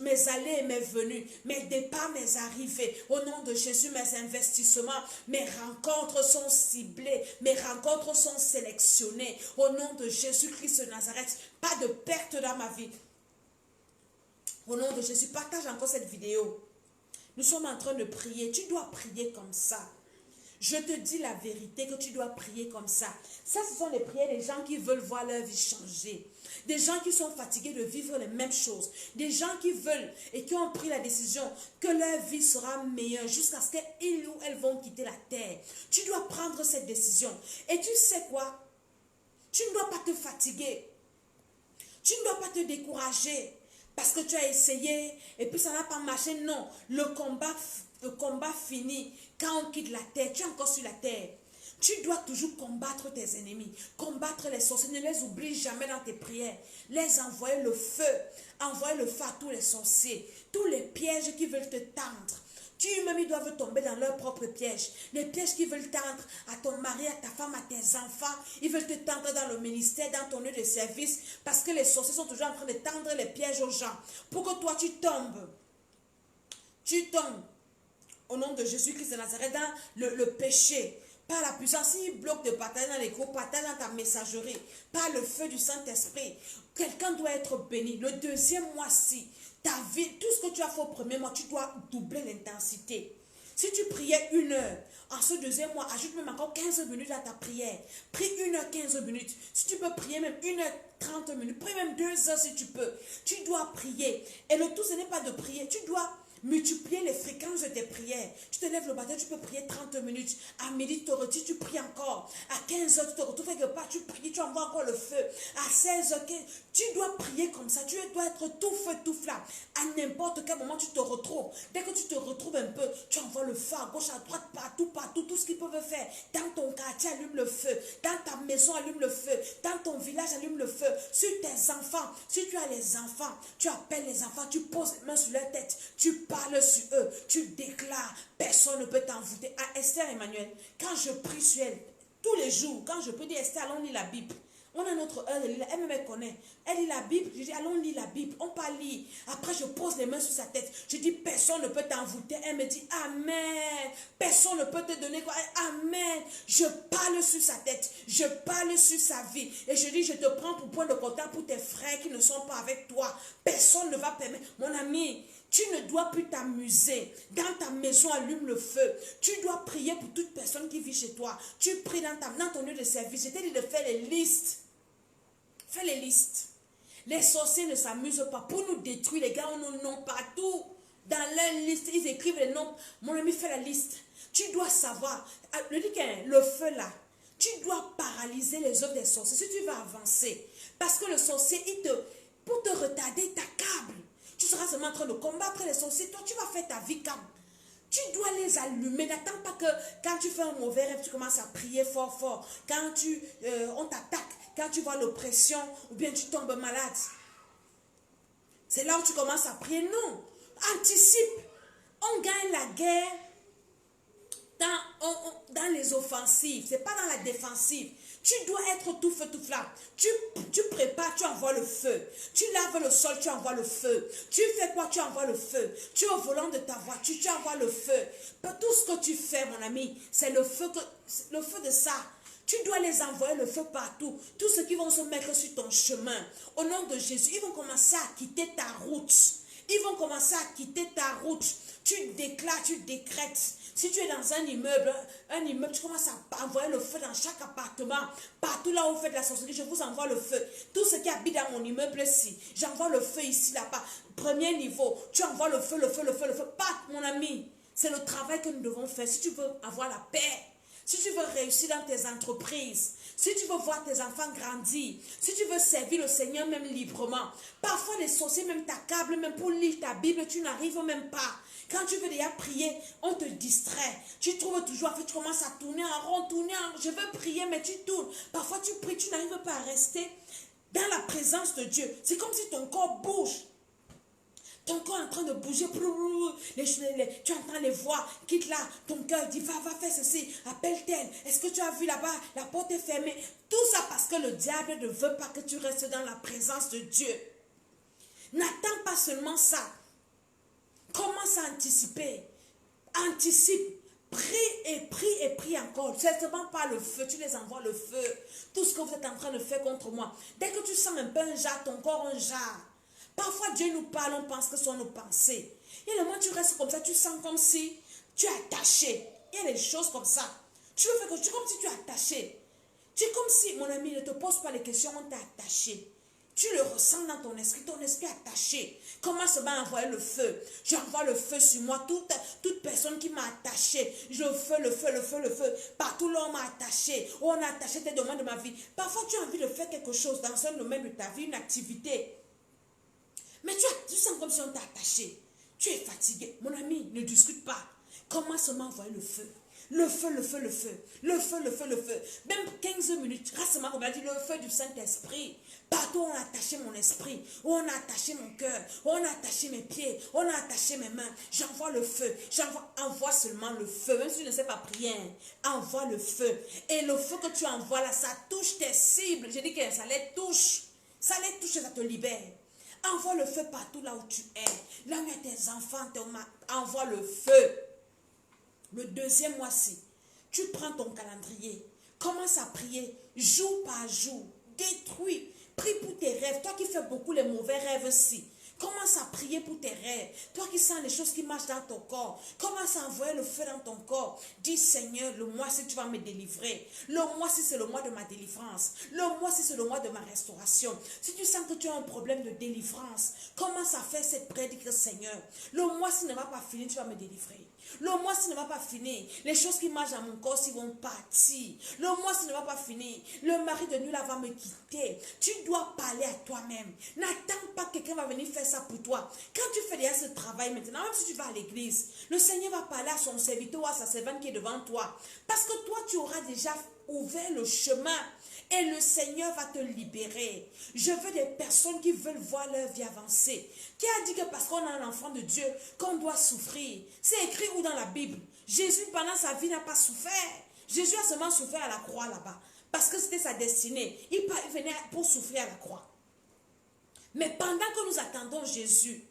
mes allées et mes venues, mes départs, mes arrivées. Au nom de Jésus, mes investissements, mes rencontres sont ciblées, mes rencontres sont sélectionnées. Au nom de Jésus-Christ de Nazareth, pas de perte dans ma vie. Au nom de Jésus, partage encore cette vidéo. Nous sommes en train de prier. Tu dois prier comme ça. Je te dis la vérité que tu dois prier comme ça. Ça, ce sont les prières des gens qui veulent voir leur vie changer. Des gens qui sont fatigués de vivre les mêmes choses. Des gens qui veulent et qui ont pris la décision que leur vie sera meilleure jusqu'à ce qu'ils ou elles vont quitter la terre. Tu dois prendre cette décision. Et tu sais quoi? Tu ne dois pas te fatiguer. Tu ne dois pas te décourager parce que tu as essayé et puis ça n'a pas marché. Non, le combat finit quand on quitte la terre. Tu es encore sur la terre. Tu dois toujours combattre tes ennemis, combattre les sorciers. Ne les oublie jamais dans tes prières. Les envoyer le feu. Envoyer le feu à tous les sorciers, tous les pièges qui veulent te tendre. Tu-même, ils doivent tomber dans leurs propres pièges. Les pièges qui veulent tendre à ton mari, à ta femme, à tes enfants. Ils veulent te tendre dans le ministère, dans ton lieu de service. Parce que les sorciers sont toujours en train de tendre les pièges aux gens. Pour que toi, tu tombes. Tu tombes. Au nom de Jésus-Christ de Nazareth, dans le péché. Par la puissance, s'il bloque de partager dans les groupes, partage dans ta messagerie. Par le feu du Saint-Esprit. Quelqu'un doit être béni. Le deuxième mois-ci, ta vie, tout ce que tu as fait au premier mois, tu dois doubler l'intensité. Si tu priais 1 heure, en ce deuxième mois, ajoute même encore 15 minutes à ta prière. Prie 1 heure 15 minutes. Si tu peux prier même 1 heure 30 minutes, prie même 2 heures si tu peux. Tu dois prier. Et le tout, ce n'est pas de prier. Tu dois multiplier les fréquences de tes prières. Tu te lèves le matin, tu peux prier 30 minutes. À midi, tu te retires, tu pries encore. À 15 heures, tu te retrouves quelque part, tu pries, tu envoies encore le feu. À 16 heures, tu dois prier comme ça. Tu dois être tout feu, tout flamme. À n'importe quel moment, tu te retrouves. Dès que tu te retrouves un peu, tu envoies le feu à gauche, à droite, partout, partout, tout ce qu'ils peuvent faire. Dans ton quartier, allume le feu. Dans ta maison, allume le feu. Dans ton village, allume le feu. Sur tes enfants, si tu as les enfants, tu appelles les enfants, tu poses les mains sur leur tête, tu parle sur eux, tu déclares, personne ne peut t'envoûter. À Esther Emmanuel, quand je prie sur elle, tous les jours, quand je peux dire Esther, allons lire la Bible. On a notre heure de lire, elle me connaît. Elle lit la Bible, je dis allons lire la Bible, on parle lire. Après je pose les mains sur sa tête, je dis personne ne peut t'envoûter. Elle me dit amen, personne ne peut te donner quoi. Amen, je parle sur sa tête, je parle sur sa vie. Et je dis je te prends pour point de contact pour tes frères qui ne sont pas avec toi. Personne ne va permettre, mon ami. Tu ne dois plus t'amuser. Dans ta maison, allume le feu. Tu dois prier pour toute personne qui vit chez toi. Tu pries dans ton lieu de service. Je t'ai dit de faire les listes. Fais les listes. Les sorciers ne s'amusent pas. Pour nous détruire, les gars ont nos noms partout. Dans leur liste, ils écrivent les noms. Mon ami, fais la liste. Tu dois savoir. Le feu là. Tu dois paralyser les œuvres des sorciers. Si tu veux avancer. Parce que le sorcier, pour te retarder, il t'accable. Tu seras seulement en train de combattre les sorciers. Toi, tu vas faire ta vie calme. Tu dois les allumer. N'attends pas que quand tu fais un mauvais rêve, tu commences à prier fort, fort. Quand on t'attaque, quand tu vois l'oppression, ou bien tu tombes malade. C'est là où tu commences à prier. Non. Anticipe. On gagne la guerre dans les offensives, c'est pas dans la défensive. Tu dois être tout feu, tout flamme. Tu prépares, tu envoies le feu. Tu laves le sol, tu envoies le feu. Tu fais quoi, tu envoies le feu. Tu es au volant de ta voiture, tu envoies le feu. Tout ce que tu fais, mon ami, c'est le feu de ça. Tu dois les envoyer le feu partout. Tous ceux qui vont se mettre sur ton chemin, au nom de Jésus, ils vont commencer à quitter ta route. Ils vont commencer à quitter ta route. Tu déclares, tu décrètes. Si tu es dans un immeuble, tu commences à envoyer le feu dans chaque appartement. Partout là où vous faites la sorcellerie, je vous envoie le feu. Tous ceux qui habitent dans mon immeuble-ci, j'envoie le feu ici, là-bas. Premier niveau, tu envoies le feu, le feu, le feu, le feu. Pas, mon ami. C'est le travail que nous devons faire. Si tu veux avoir la paix, si tu veux réussir dans tes entreprises, si tu veux voir tes enfants grandir, si tu veux servir le Seigneur même librement, parfois les sorciers même t'accablent, même pour lire ta Bible, tu n'arrives même pas. Quand tu veux déjà prier, on te distrait. Tu trouves toujours, en fait, tu commences à tourner en rond, je veux prier, mais tu tournes. Parfois tu pries, tu n'arrives pas à rester dans la présence de Dieu. C'est comme si ton corps bouge. Ton corps est en train de bouger, tu entends les voix, quitte là, ton cœur dit, va faire ceci, appelle tel, est-ce que tu as vu là-bas, la porte est fermée. Tout ça parce que le diable ne veut pas que tu restes dans la présence de Dieu. N'attends pas seulement ça. Commence à anticiper. Anticipe. Prie et prie encore. Certainement pas le feu, tu les envoies le feu. Tout ce que vous êtes en train de faire contre moi. Dès que tu sens un peu un jar, ton corps un jar. Parfois Dieu nous parle, on pense que ce sont nos pensées. Et le moment où tu restes comme ça, tu sens comme si tu es attaché. Il y a des choses comme ça. Tu veux faire que tu comme si tu es attaché. Tu es comme si, mon ami, ne te pose pas les questions, on t'a attaché. Tu le ressens dans ton esprit est attaché. Commence à envoyer le feu. J'envoie le feu sur moi. Toute personne qui m'a attaché. Le feu, le feu, le feu, le feu. Partout là, on m'a attaché. On a attaché tes domaines de ma vie. Parfois, tu as envie de faire quelque chose dans un domaine de ta vie, une activité. Mais tu sens comme si on t'a attaché. Tu es fatigué. Mon ami, ne discute pas. Commence à envoyer le feu. Le feu, le feu, le feu. Le feu, le feu, le feu. Même 15 minutes. Récemment, on m'a dit le feu du Saint-Esprit. Partout, on a attaché mon esprit. On a attaché mon cœur. On a attaché mes pieds. On a attaché mes mains. J'envoie le feu. Envoie seulement le feu. Même si tu ne sais pas prier, envoie le feu. Et le feu que tu envoies là, ça touche tes cibles. J'ai dit que ça les touche. Ça les touche et ça te libère. Envoie le feu partout là où tu es. Là où il y a tes enfants, envoie le feu. Le deuxième mois-ci, tu prends ton calendrier. Commence à prier jour par jour. Détruis. Prie pour tes rêves. Toi qui fais beaucoup les mauvais rêves aussi. Commence à prier pour tes rêves. Toi qui sens les choses qui marchent dans ton corps. Commence à envoyer le feu dans ton corps. Dis Seigneur, le mois-ci tu vas me délivrer. Le mois-ci c'est le mois de ma délivrance. Le mois-ci c'est le mois de ma restauration. Si tu sens que tu as un problème de délivrance, commence à faire cette prédication, Seigneur. Le mois-ci ne va pas finir, tu vas me délivrer. Le mois-ci ne va pas finir. Les choses qui marchent dans mon corps, ils vont partir. Le mois-ci ne va pas finir. Le mari de nuit là va me quitter. Tu dois parler à toi-même. N'attends pas que quelqu'un va venir faire ça pour toi. Quand tu fais déjà ce travail maintenant, même si tu vas à l'église, le Seigneur va parler à son serviteur ou à sa servante qui est devant toi. Parce que toi, tu auras déjà ouvert le chemin. Et le Seigneur va te libérer. Je veux des personnes qui veulent voir leur vie avancer. Qui a dit que parce qu'on a un enfant de Dieu, qu'on doit souffrir? C'est écrit où dans la Bible? Jésus, pendant sa vie, n'a pas souffert. Jésus a seulement souffert à la croix là-bas. Parce que c'était sa destinée. Il venait pour souffrir à la croix. Mais pendant que nous attendons Jésus,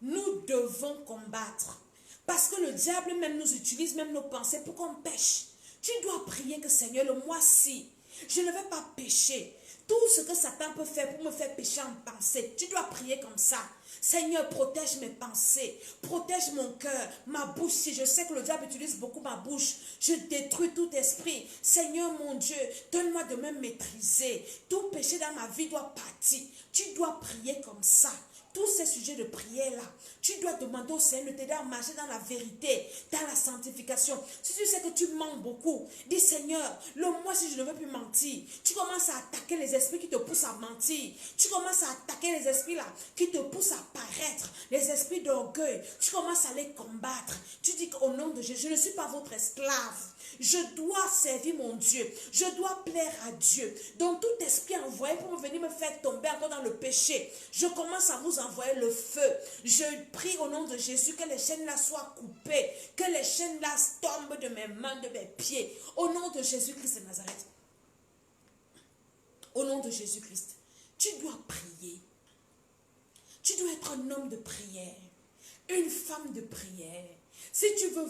nous devons combattre. Parce que le diable même nous utilise, même nos pensées, pour qu'on pêche. Tu dois prier que Seigneur, le mois-ci, je ne vais pas pécher. Tout ce que Satan peut faire pour me faire pécher en pensée, tu dois prier comme ça. Seigneur, protège mes pensées, protège mon cœur, ma bouche. Si je sais que le diable utilise beaucoup ma bouche, je détruis tout esprit. Seigneur mon Dieu, donne-moi de me maîtriser. Tout péché dans ma vie doit partir. Tu dois prier comme ça. Tous ces sujets de prière-là, tu dois demander au Seigneur de t'aider à marcher dans la vérité, dans la sanctification. Si tu sais que tu mens beaucoup, dis Seigneur, le mois si je ne veux plus mentir, tu commences à attaquer les esprits qui te poussent à mentir. Tu commences à attaquer les esprits là qui te poussent à paraître, les esprits d'orgueil. Tu commences à les combattre. Tu dis qu'au nom de Jésus, je ne suis pas votre esclave. Je dois servir mon Dieu. Je dois plaire à Dieu. Donc tout esprit envoyé pour venir me faire tomber encore dans le péché, je commence à vous envoyer le feu. Je prie au nom de Jésus que les chaînes là soient coupées, que les chaînes là tombent de mes mains, de mes pieds. Au nom de Jésus-Christ de Nazareth. Au nom de Jésus-Christ. Tu dois prier. Tu dois être un homme de prière. Une femme de prière. Si tu veux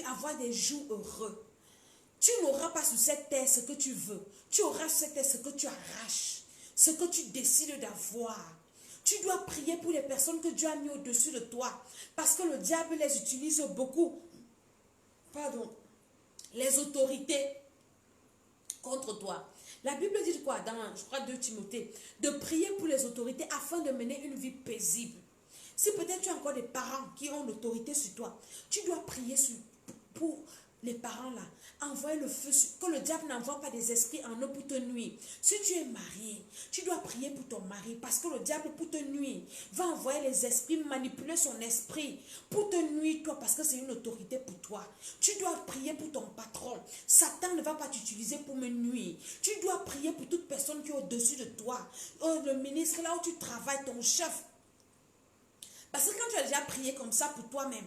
avoir des jours heureux, tu n'auras pas sur cette terre ce que tu veux. Tu auras sur cette terre ce que tu arraches, ce que tu décides d'avoir. Tu dois prier pour les personnes que Dieu a mis au-dessus de toi. Parce que le diable les utilise beaucoup. Pardon. Les autorités contre toi. La Bible dit quoi dans, je crois, 2 Timothée, de prier pour les autorités afin de mener une vie paisible. Si peut-être tu as encore des parents qui ont l'autorité sur toi, tu dois prier pour les parents là. Envoie le feu, que le diable n'envoie pas des esprits en eux pour te nuire. Si tu es marié, tu dois prier pour ton mari parce que le diable pour te nuire va envoyer les esprits, manipuler son esprit pour te nuire toi parce que c'est une autorité pour toi. Tu dois prier pour ton patron. Satan ne va pas t'utiliser pour me nuire. Tu dois prier pour toute personne qui est au-dessus de toi. Le ministre là où tu travailles, ton chef. Parce que quand tu as déjà prié comme ça pour toi-même,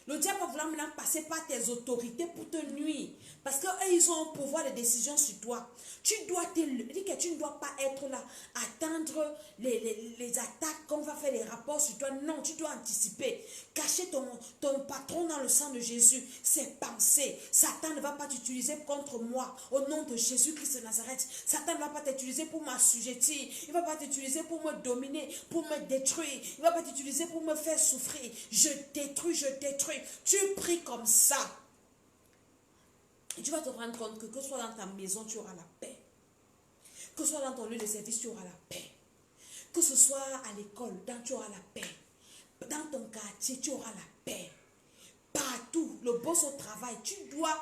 le diable va vouloir maintenant passer par tes autorités pour te nuire. Parce qu'eux, ils ont un pouvoir de décision sur toi. Tu dois tu ne dois pas être là, attendre les attaques, qu'on va faire les rapports sur toi. Non, tu dois anticiper. Cacher ton patron dans le sang de Jésus. Ses pensées. Satan ne va pas t'utiliser contre moi. Au nom de Jésus-Christ de Nazareth. Satan ne va pas t'utiliser pour m'assujettir. Il ne va pas t'utiliser pour me dominer, pour me détruire. Il ne va pas t'utiliser pour me faire souffrir. Je détruis, je détruis. Tu pries comme ça. Et tu vas te rendre compte que ce soit dans ta maison, tu auras la paix. Que ce soit dans ton lieu de service, tu auras la paix. Que ce soit à l'école, tu auras la paix. Dans ton quartier, tu auras la paix. Partout, le boss au travail, tu dois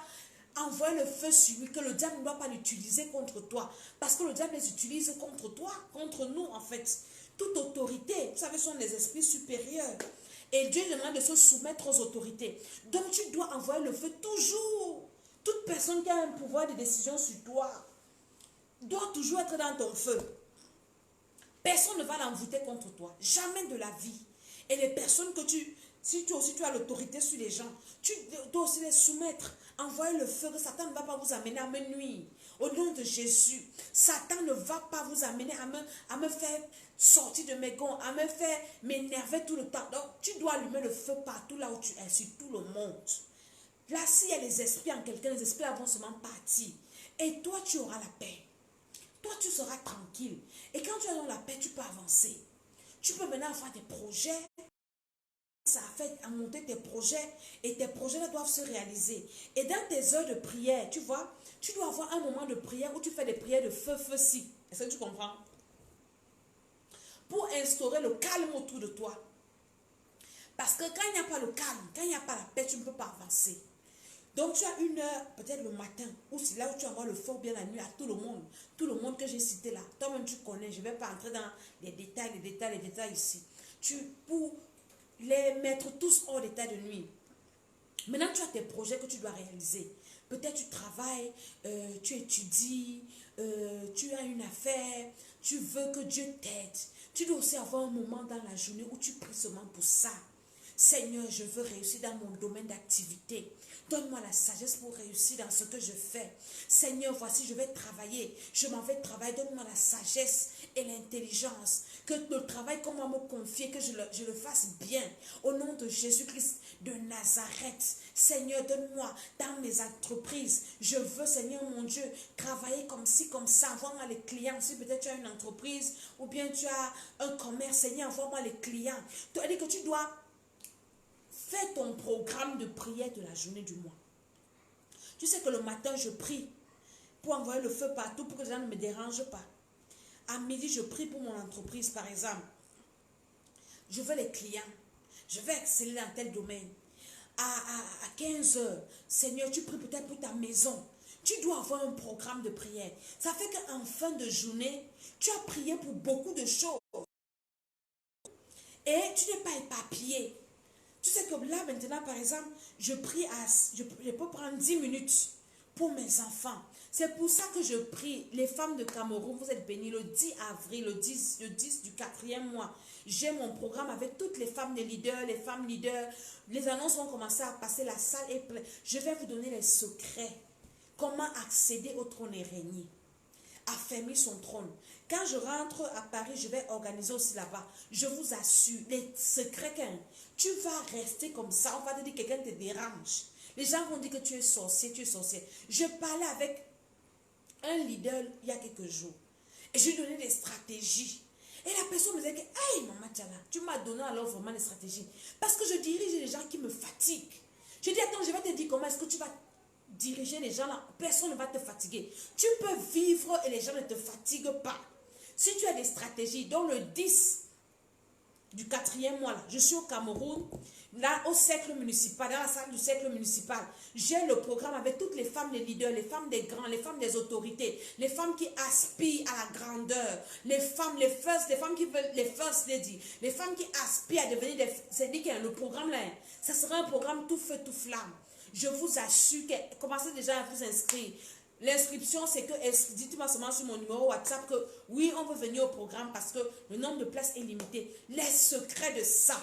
envoyer le feu sur lui, que le diable ne doit pas l'utiliser contre toi. Parce que le diable les utilise contre toi, contre nous en fait. Toute autorité, vous savez, sont des esprits supérieurs. Et Dieu demande de se soumettre aux autorités. Donc tu dois envoyer le feu toujours. Toute personne qui a un pouvoir de décision sur toi doit toujours être dans ton feu. Personne ne va l'envoûter contre toi. Jamais de la vie. Et les personnes que si tu as l'autorité sur les gens, tu dois aussi les soumettre. Envoyer le feu, que Satan ne va pas vous amener à me nuire. Au nom de Jésus, Satan ne va pas vous amener à me faire sortir de mes gonds, à me faire m'énerver tout le temps. Donc, tu dois allumer le feu partout là où tu es, sur tout le monde. Là, s'il y a des esprits en quelqu'un, les esprits vont seulement partir. Et toi, tu auras la paix. Toi, tu seras tranquille. Et quand tu es dans la paix, tu peux avancer. Tu peux maintenant avoir des projets. Ça a fait à monter tes projets. Et tes projets là doivent se réaliser. Et dans tes heures de prière, tu vois, tu dois avoir un moment de prière où tu fais des prières de feu-si. Est-ce que tu comprends? Pour instaurer le calme autour de toi. Parce que quand il n'y a pas le calme, quand il n'y a pas la paix, tu ne peux pas avancer. Donc tu as une heure, peut-être le matin, ou c'est là où tu envoies le feu bien la nuit à tout le monde que j'ai cité là. Toi-même tu connais, je ne vais pas entrer dans les détails ici. Pour les mettre tous hors d'état de nuit. Maintenant tu as tes projets que tu dois réaliser. Peut-être tu travailles, tu étudies, tu as une affaire, tu veux que Dieu t'aide. Tu dois aussi avoir un moment dans la journée où tu pries seulement pour ça. Seigneur, je veux réussir dans mon domaine d'activité. Donne-moi la sagesse pour réussir dans ce que je fais. Seigneur, voici, je vais travailler. Je m'en vais travailler. Donne-moi la sagesse et l'intelligence. Que le travail qu'on va me confier, que je le fasse bien. Au nom de Jésus-Christ de Nazareth. Seigneur, donne-moi dans mes entreprises. Je veux, Seigneur mon Dieu, travailler comme ci, comme ça. Envoie-moi les clients. Si peut-être tu as une entreprise ou bien tu as un commerce, Seigneur, envoie-moi les clients. Tu as dit que tu dois... Fais ton programme de prière de la journée du mois. Tu sais que le matin, je prie pour envoyer le feu partout, pour que les gens ne me dérangent pas. À midi, je prie pour mon entreprise, par exemple. Je veux les clients. Je veux exceller dans tel domaine. À 15 heures, Seigneur, tu pries peut-être pour ta maison. Tu dois avoir un programme de prière. Ça fait qu'en fin de journée, tu as prié pour beaucoup de choses. Et tu n'es pas éparpillé. Tu sais que là, maintenant, par exemple, je peux prendre 10 minutes pour mes enfants. C'est pour ça que je prie, les femmes de Cameroun, vous êtes bénies le 10 avril, le 10 du 4e mois. J'ai mon programme avec toutes les femmes, les femmes leaders. Les annonces vont commencer à passer, la salle est pleine. Je vais vous donner les secrets. Comment accéder au trône et régner. Affermir son trône. Quand je rentre à Paris, je vais organiser aussi là-bas. Je vous assure, les secrets, tu vas rester comme ça. On va te dire que quelqu'un te dérange. Les gens vont dire que tu es sorcier, tu es sorcier. Je parlais avec un leader il y a quelques jours. Et je lui ai donné des stratégies. Et la personne me disait que, hey, Maman Tchala, tu m'as donné alors vraiment des stratégies. Parce que je dirige les gens qui me fatiguent. Je dis, attends, je vais te dire comment est-ce que tu vas diriger les gens là. Personne ne va te fatiguer. Tu peux vivre et les gens ne te fatiguent pas. Si tu as des stratégies, dans le 10 du 4e mois, là, je suis au Cameroun, là au cercle municipal, dans la salle du cercle municipal, j'ai le programme avec toutes les femmes, les leaders, les femmes des grands, les femmes des autorités, les femmes qui aspirent à la grandeur, les femmes, les femmes qui veulent les first lady, les femmes qui aspirent à devenir des... C'est dit que le programme là, ça sera un programme tout feu, tout flamme. Je vous assure que commencez déjà à vous inscrire. L'inscription, c'est que, dites-moi seulement sur mon numéro WhatsApp que oui, on veut venir au programme parce que le nombre de places est limité. Les secrets de ça.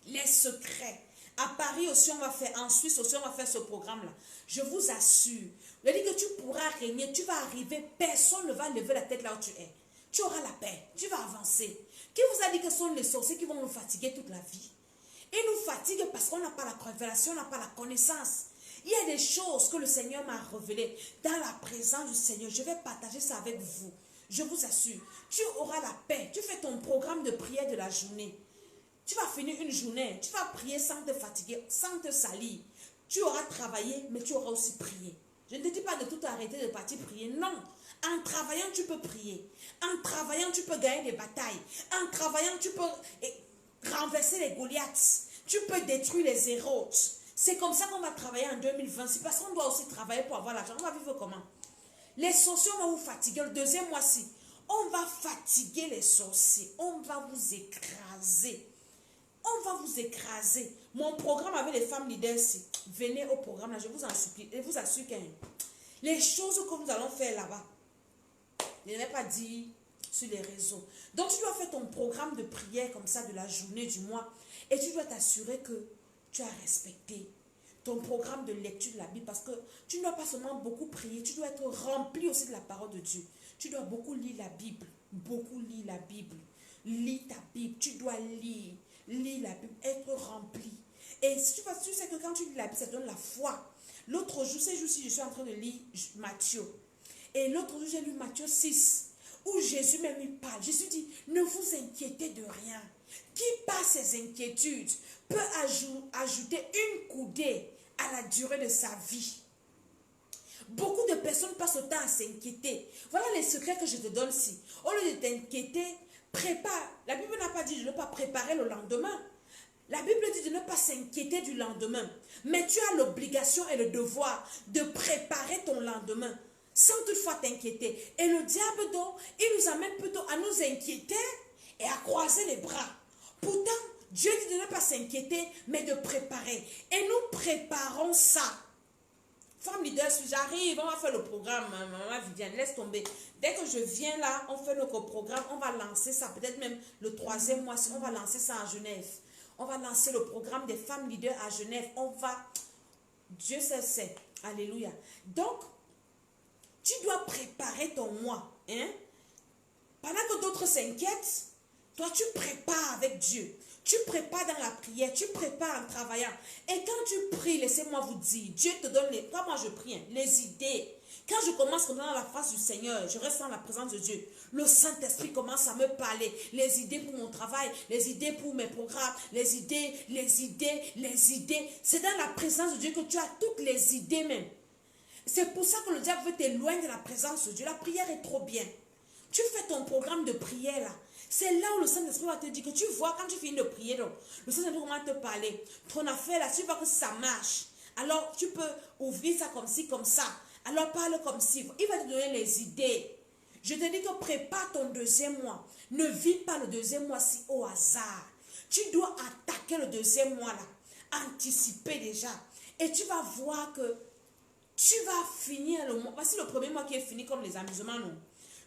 Les secrets. À Paris aussi, on va faire, en Suisse aussi, on va faire ce programme-là. Je vous assure. Je dis que tu pourras régner, tu vas arriver, personne ne va lever la tête là où tu es. Tu auras la paix, tu vas avancer. Qui vous a dit que ce sont les sorciers qui vont nous fatiguer toute la vie? Ils nous fatiguent parce qu'on n'a pas la révélation, on n'a pas la connaissance. Il y a des choses que le Seigneur m'a révélées dans la présence du Seigneur. Je vais partager ça avec vous. Je vous assure. Tu auras la paix. Tu fais ton programme de prière de la journée. Tu vas finir une journée. Tu vas prier sans te fatiguer, sans te salir. Tu auras travaillé, mais tu auras aussi prié. Je ne te dis pas de tout arrêter de partir prier. Non. En travaillant, tu peux prier. En travaillant, tu peux gagner des batailles. En travaillant, tu peux renverser les Goliaths. Tu peux détruire les héros. C'est comme ça qu'on va travailler en 2020. C'est parce qu'on doit aussi travailler pour avoir l'argent. On va vivre comment? Les sorciers, on va vous fatiguer. Le 2e mois-ci, on va fatiguer les sorciers. On va vous écraser. On va vous écraser. Mon programme avec les femmes leaders, venez au programme là, je vous en supplie. Et vous assure que les choses que nous allons faire là-bas, je n'ai pas dit sur les réseaux. Donc tu dois faire ton programme de prière comme ça de la journée, du mois. Et tu dois t'assurer que tu as respecté ton programme de lecture de la Bible parce que tu ne dois pas seulement beaucoup prier, tu dois être rempli aussi de la parole de Dieu. Tu dois beaucoup lire la Bible, beaucoup lire la Bible. Lis ta Bible, tu dois lire la Bible, être rempli. Et si tu sais que quand tu lis la Bible, ça te donne la foi. L'autre jour, ces jours-ci, je suis en train de lire Matthieu. Et l'autre jour, j'ai lu Matthieu 6, où Jésus même lui parle. Jésus dit, ne vous inquiétez de rien. Qui par ses inquiétudes peut ajouter une coudée à la durée de sa vie. Beaucoup de personnes passent le temps à s'inquiéter. Voilà les secrets que je te donne ici. Au lieu de t'inquiéter, prépare. La Bible n'a pas dit de ne pas préparer le lendemain. La Bible dit de ne pas s'inquiéter du lendemain. Mais tu as l'obligation et le devoir de préparer ton lendemain sans toutefois t'inquiéter. Et le diable, donc, il nous amène plutôt à nous inquiéter et à croiser les bras. Pourtant, Dieu dit de ne pas s'inquiéter, mais de préparer. Et nous préparons ça. Femme leader, j'arrive, on va faire le programme. Maman Viviane, laisse tomber. Dès que je viens là, on fait notre programme, on va lancer ça. Peut-être même le 3e mois, on va lancer ça à Genève. On va lancer le programme des femmes leaders à Genève. On va... Dieu sait. Alléluia. Donc, tu dois préparer ton mois. Hein? Pendant que d'autres s'inquiètent, toi, tu prépares avec Dieu. Tu prépares dans la prière, tu prépares en travaillant. Et quand tu pries, laissez-moi vous dire, Dieu te donne les... Toi, moi, je prie, les idées. Quand je commence comme dans la face du Seigneur, je reste dans la présence de Dieu. Le Saint-Esprit commence à me parler. Les idées pour mon travail, les idées pour mes programmes, les idées. C'est dans la présence de Dieu que tu as toutes les idées même. C'est pour ça que le diable veut t'éloigner de la présence de Dieu. La prière est trop bien. Tu fais ton programme de prière là. C'est là où le Saint-Esprit va te dire que tu vois, quand tu finis de prier, donc, le Saint-Esprit va te parler. Ton affaire là, tu vois que ça marche. Alors, tu peux ouvrir ça comme ci, comme ça. Alors, parle comme ci. Il va te donner les idées. Je te dis que prépare ton 2e mois. Ne vis pas le 2e mois-ci au hasard. Tu dois attaquer le 2e mois là. Anticiper déjà. Et tu vas voir que Tu vas finir le mois. Voici le premier mois qui est fini comme les amusements, non.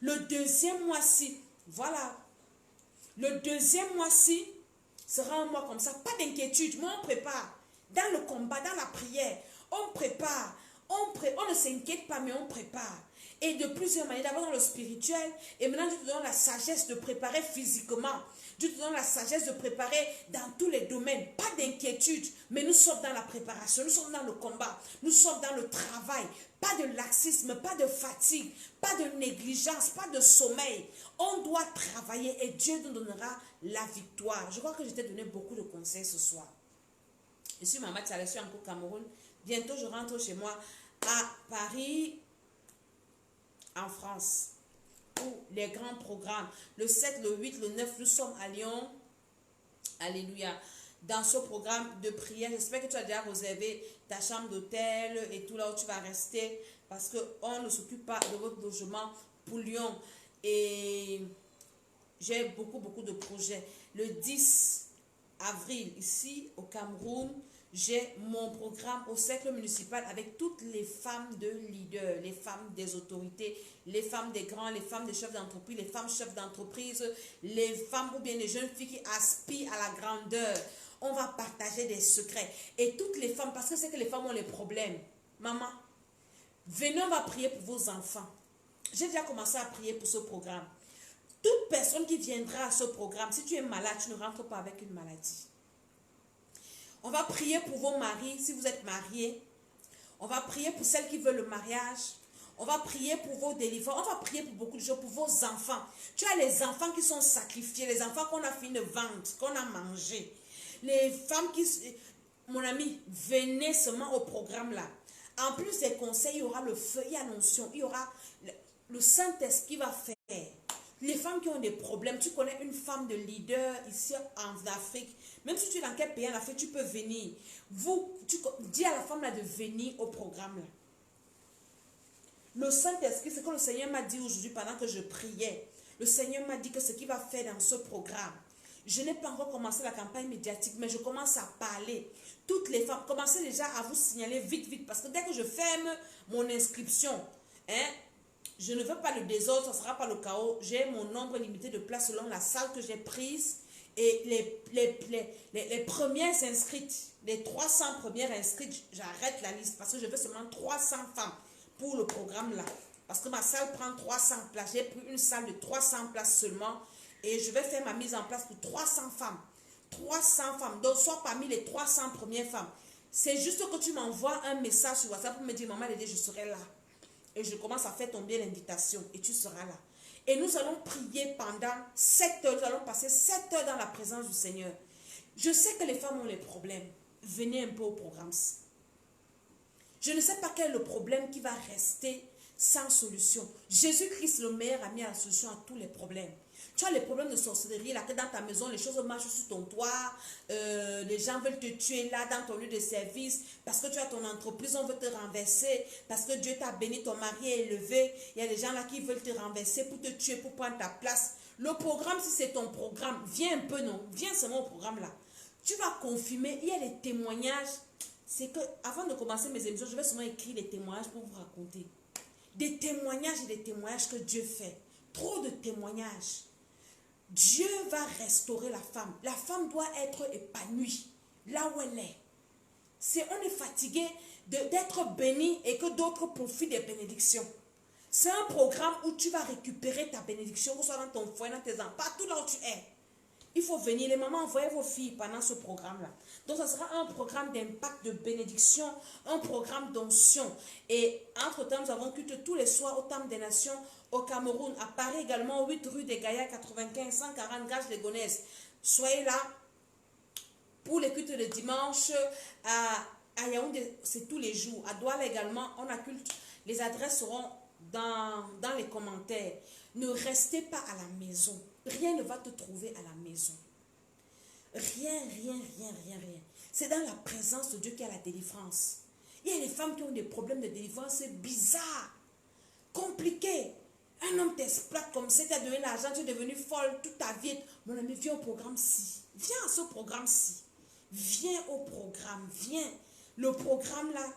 Le deuxième mois-ci, voilà. Le deuxième mois-ci sera un mois comme ça. Pas d'inquiétude, mais on prépare. Dans le combat, dans la prière, on prépare. On ne s'inquiète pas, mais on prépare. Et de plusieurs manières, d'abord dans le spirituel, et maintenant Dieu te donne la sagesse de préparer physiquement. Dieu te donne la sagesse de préparer dans tous les domaines. Pas d'inquiétude, mais nous sommes dans la préparation, nous sommes dans le combat, nous sommes dans le travail. Pas de laxisme, pas de fatigue, pas de négligence, pas de sommeil. On doit travailler et Dieu nous donnera la victoire. Je crois que je t'ai donné beaucoup de conseils ce soir. Je suis Maman Tchale, je suis encore au Cameroun. Bientôt, je rentre chez moi à Paris, en France, pour les grands programmes. Le 7, le 8, le 9, nous sommes à Lyon. Alléluia. Dans ce programme de prière, j'espère que tu as déjà réservé ta chambre d'hôtel et tout là où tu vas rester, parce qu'on ne s'occupe pas de votre logement pour Lyon. Et j'ai beaucoup de projets. Le 10 avril, ici au Cameroun, j'ai mon programme au cercle municipal avec toutes les femmes de leaders, les femmes des autorités, les femmes des grands, les femmes des chefs d'entreprise, les femmes chefs d'entreprise, les femmes ou bien les jeunes filles qui aspirent à la grandeur. On va partager des secrets. Et toutes les femmes, parce que c'est que les femmes ont les problèmes. Maman, venez, on va prier pour vos enfants. J'ai déjà commencé à prier pour ce programme. Toute personne qui viendra à ce programme, si tu es malade, tu ne rentres pas avec une maladie. On va prier pour vos maris, si vous êtes mariés. On va prier pour celles qui veulent le mariage. On va prier pour vos délivrants. On va prier pour beaucoup de choses, pour vos enfants. Tu as les enfants qui sont sacrifiés, les enfants qu'on a fini de vendre, qu'on a mangé. Les femmes qui... Mon ami, venez seulement au programme là. En plus des conseils, il y aura le feu, il y a l'onction, il y aura le Saint-Esprit qui va faire. Les femmes qui ont des problèmes, tu connais une femme de leader ici en Afrique, même si tu es dans quel pays en Afrique, tu peux venir. Tu dis à la femme là de venir au programme là. Le Saint-Esprit, c'est que le Seigneur m'a dit aujourd'hui pendant que je priais. Le Seigneur m'a dit que ce qu'il va faire dans ce programme, je n'ai pas encore commencé la campagne médiatique, mais je commence à parler. Toutes les femmes, commencez déjà à vous signaler vite, parce que dès que je ferme mon inscription, je ne veux pas le désordre, ça ne sera pas le chaos. J'ai mon nombre limité de places selon la salle que j'ai prise. Et les premières inscrites, les 300 premières inscrites, j'arrête la liste parce que je veux seulement 300 femmes pour le programme là. Parce que ma salle prend 300 places. J'ai pris une salle de 300 places seulement. Et je vais faire ma mise en place pour 300 femmes. 300 femmes. Donc, soit parmi les 300 premières femmes. C'est juste que tu m'envoies un message sur WhatsApp pour me dire, maman, je serai là. Et je commence à faire tomber l'invitation. Et tu seras là. Et nous allons prier pendant 7 heures. Nous allons passer 7 heures dans la présence du Seigneur. Je sais que les femmes ont les problèmes. Venez un peu au programme. Je ne sais pas quel est le problème qui va rester sans solution. Jésus-Christ, le meilleur, a mis la solution à tous les problèmes. Tu as les problèmes de sorcellerie, là, que dans ta maison, les choses marchent sur ton toit, les gens veulent te tuer là, dans ton lieu de service, parce que tu as ton entreprise, on veut te renverser, parce que Dieu t'a béni, ton mari est élevé, il y a des gens là qui veulent te renverser pour te tuer, pour prendre ta place. Le programme, si c'est ton programme, viens un peu, non, viens seulement au programme là. Tu vas confirmer, il y a des témoignages. C'est que, avant de commencer mes émissions, je vais seulement écrire les témoignages pour vous raconter. Des témoignages et des témoignages que Dieu fait. Trop de témoignages. Dieu va restaurer la femme. La femme doit être épanouie là où elle est. On est fatigué d'être béni et que d'autres profitent des bénédictions. C'est un programme où tu vas récupérer ta bénédiction, que ce soit dans ton foyer, dans tes enfants, partout là où tu es. Il faut venir, les mamans, envoyez vos filles pendant ce programme-là. Donc, ça sera un programme d'impact, de bénédiction, un programme d'onction. Et entre-temps, nous avons culte tous les soirs au Temple des Nations au Cameroun, à Paris également, 8 rue des Gaillards, 95 140 Gage les Gonesse. Soyez là pour les cultes de dimanche. À Yaoundé, c'est tous les jours. À Douala également, on a culte. Les adresses seront dans les commentaires. Ne restez pas à la maison. Rien ne va te trouver à la maison. Rien. C'est dans la présence de Dieu qu'il y a la délivrance. Il y a des femmes qui ont des problèmes de délivrance, c'est bizarre, compliqué. Un homme t'exploite comme ça, tu as donné l'argent, tu es devenu folle toute ta vie. Mon ami, viens au programme-ci. Viens à ce programme-ci. Viens au programme, viens. Le programme là,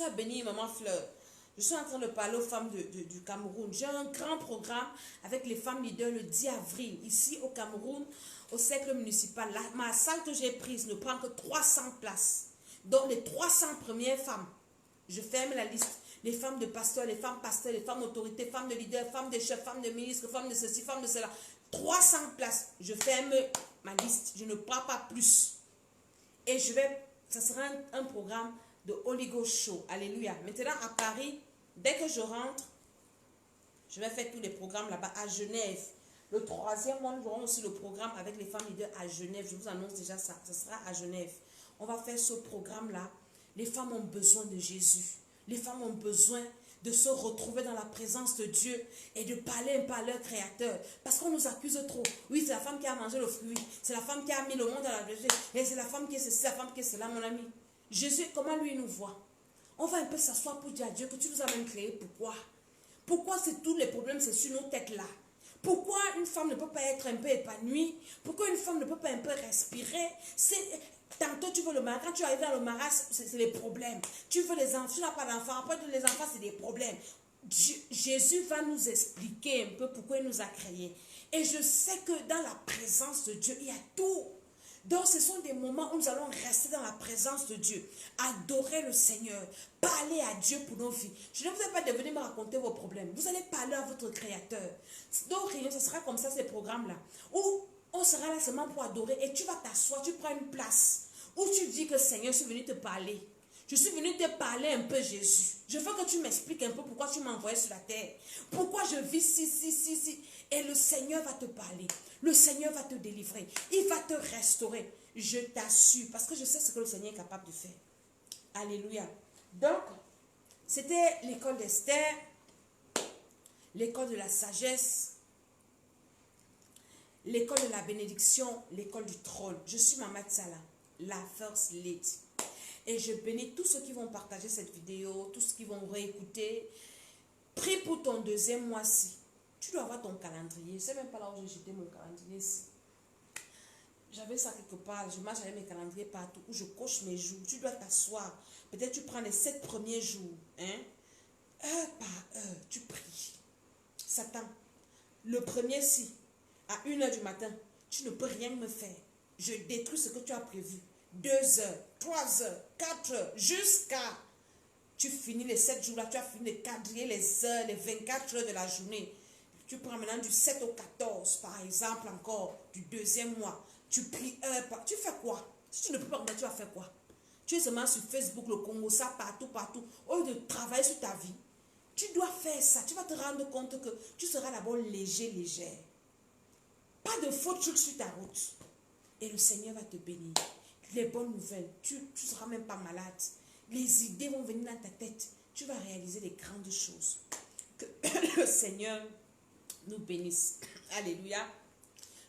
sois bénie, maman Fleur. Je suis en train de parler aux femmes du Cameroun. J'ai un grand programme avec les femmes leaders le 10 avril, ici au Cameroun, au cercle municipal. Ma salle que j'ai prise ne prend que 300 places. Donc les 300 premières femmes, je ferme la liste. Les femmes de pasteurs, les femmes autorités, femmes de leaders, femmes de chefs, femmes de ministres, femmes de ceci, femmes de cela. 300 places. Je ferme ma liste. Je ne prends pas plus. Et ça sera un programme de Holy Ghost Show. Alléluia. Maintenant, à Paris, dès que je rentre, je vais faire tous les programmes là-bas à Genève. Le 3e mois, nous aurons aussi le programme avec les femmes leaders à Genève. Je vous annonce déjà ça. Ce sera à Genève. On va faire ce programme-là. Les femmes ont besoin de Jésus. Les femmes ont besoin de se retrouver dans la présence de Dieu et de parler un peu à leur créateur. Parce qu'on nous accuse trop. Oui, c'est la femme qui a mangé le fruit. C'est la femme qui a mis le monde dans la végétation. Et c'est la femme qui est ceci, la femme qui est cela, mon ami. Jésus, comment lui nous voit? On va un peu s'asseoir pour dire à Dieu que tu nous as même créé. Pourquoi? Pourquoi tous les problèmes, c'est sur nos têtes là? Pourquoi une femme ne peut pas être un peu épanouie? Pourquoi une femme ne peut pas un peu respirer? Tantôt tu veux le mariage, quand tu arrives dans le mariage, c'est les problèmes. Tu veux les enfants, tu n'as pas d'enfants, après les enfants, c'est des problèmes. Jésus va nous expliquer un peu pourquoi il nous a créés. Et je sais que dans la présence de Dieu, il y a tout. Donc ce sont des moments où nous allons rester dans la présence de Dieu, adorer le Seigneur, parler à Dieu pour nos vies. Je ne vous ai pas de venir me raconter vos problèmes. Vous allez parler à votre Créateur. Donc ce sera comme ça ces programmes-là, où on sera là seulement pour adorer et tu vas t'asseoir, tu prends une place où tu dis que Seigneur, je suis venu te parler. Je suis venu te parler un peu, Jésus. Je veux que tu m'expliques un peu pourquoi tu m'as envoyé sur la terre. Pourquoi je vis si. Et le Seigneur va te parler. Le Seigneur va te délivrer. Il va te restaurer. Je t'assure. Parce que je sais ce que le Seigneur est capable de faire. Alléluia. Donc, c'était l'école d'Esther. L'école de la sagesse. L'école de la bénédiction, l'école du trône. Je suis Maman Tsala, la First Lady. Et je bénis tous ceux qui vont partager cette vidéo, tous ceux qui vont réécouter. Prie pour ton 2e mois-ci. Tu dois avoir ton calendrier. Je ne sais même pas là où j'ai jeté mon calendrier ici. J'avais ça quelque part. Je marche avec mes calendriers partout où je coche mes jours. Tu dois t'asseoir. Peut-être tu prends les 7 premiers jours. Heure par heure, tu pries. Satan, le premier-ci. À 1h du matin, tu ne peux rien me faire. Je détruis ce que tu as prévu. 2 heures, 3 heures, 4 heures, jusqu'à... Tu finis les 7 jours là, tu as fini les quadriller les heures, les 24 heures de la journée. Tu prends maintenant du 7 au 14, par exemple, encore, du 2e mois. Tu pries heure par... Tu fais quoi? Si tu ne peux pas, tu vas faire quoi? Tu es seulement sur Facebook, le Congo, ça, partout. Au lieu de travailler sur ta vie, tu dois faire ça. Tu vas te rendre compte que tu seras d'abord légère. Pas de faux trucs sur ta route. Et le Seigneur va te bénir. Les bonnes nouvelles, tu ne seras même pas malade. Les idées vont venir dans ta tête. Tu vas réaliser les grandes choses. Que le Seigneur nous bénisse. Alléluia.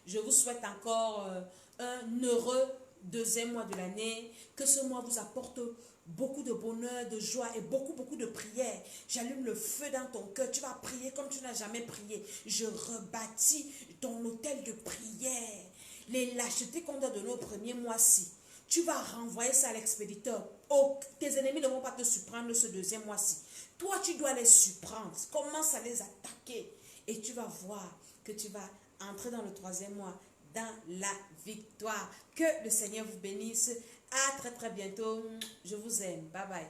Je vous souhaite encore un heureux 2e mois de l'année. Que ce mois vous apporte beaucoup de bonheur, de joie et beaucoup de prières. J'allume le feu dans ton cœur. Tu vas prier comme tu n'as jamais prié. Je rebâtis ton hôtel de prière. Les lâchetés qu'on a données au 1er mois-ci, tu vas renvoyer ça à l'expéditeur. Oh, tes ennemis ne vont pas te surprendre ce 2e mois-ci. Toi, tu dois les surprendre. Commence à les attaquer. Et tu vas voir que tu vas entrer dans le 3e mois dans la victoire. Que le Seigneur vous bénisse. À très bientôt. Je vous aime. Bye bye.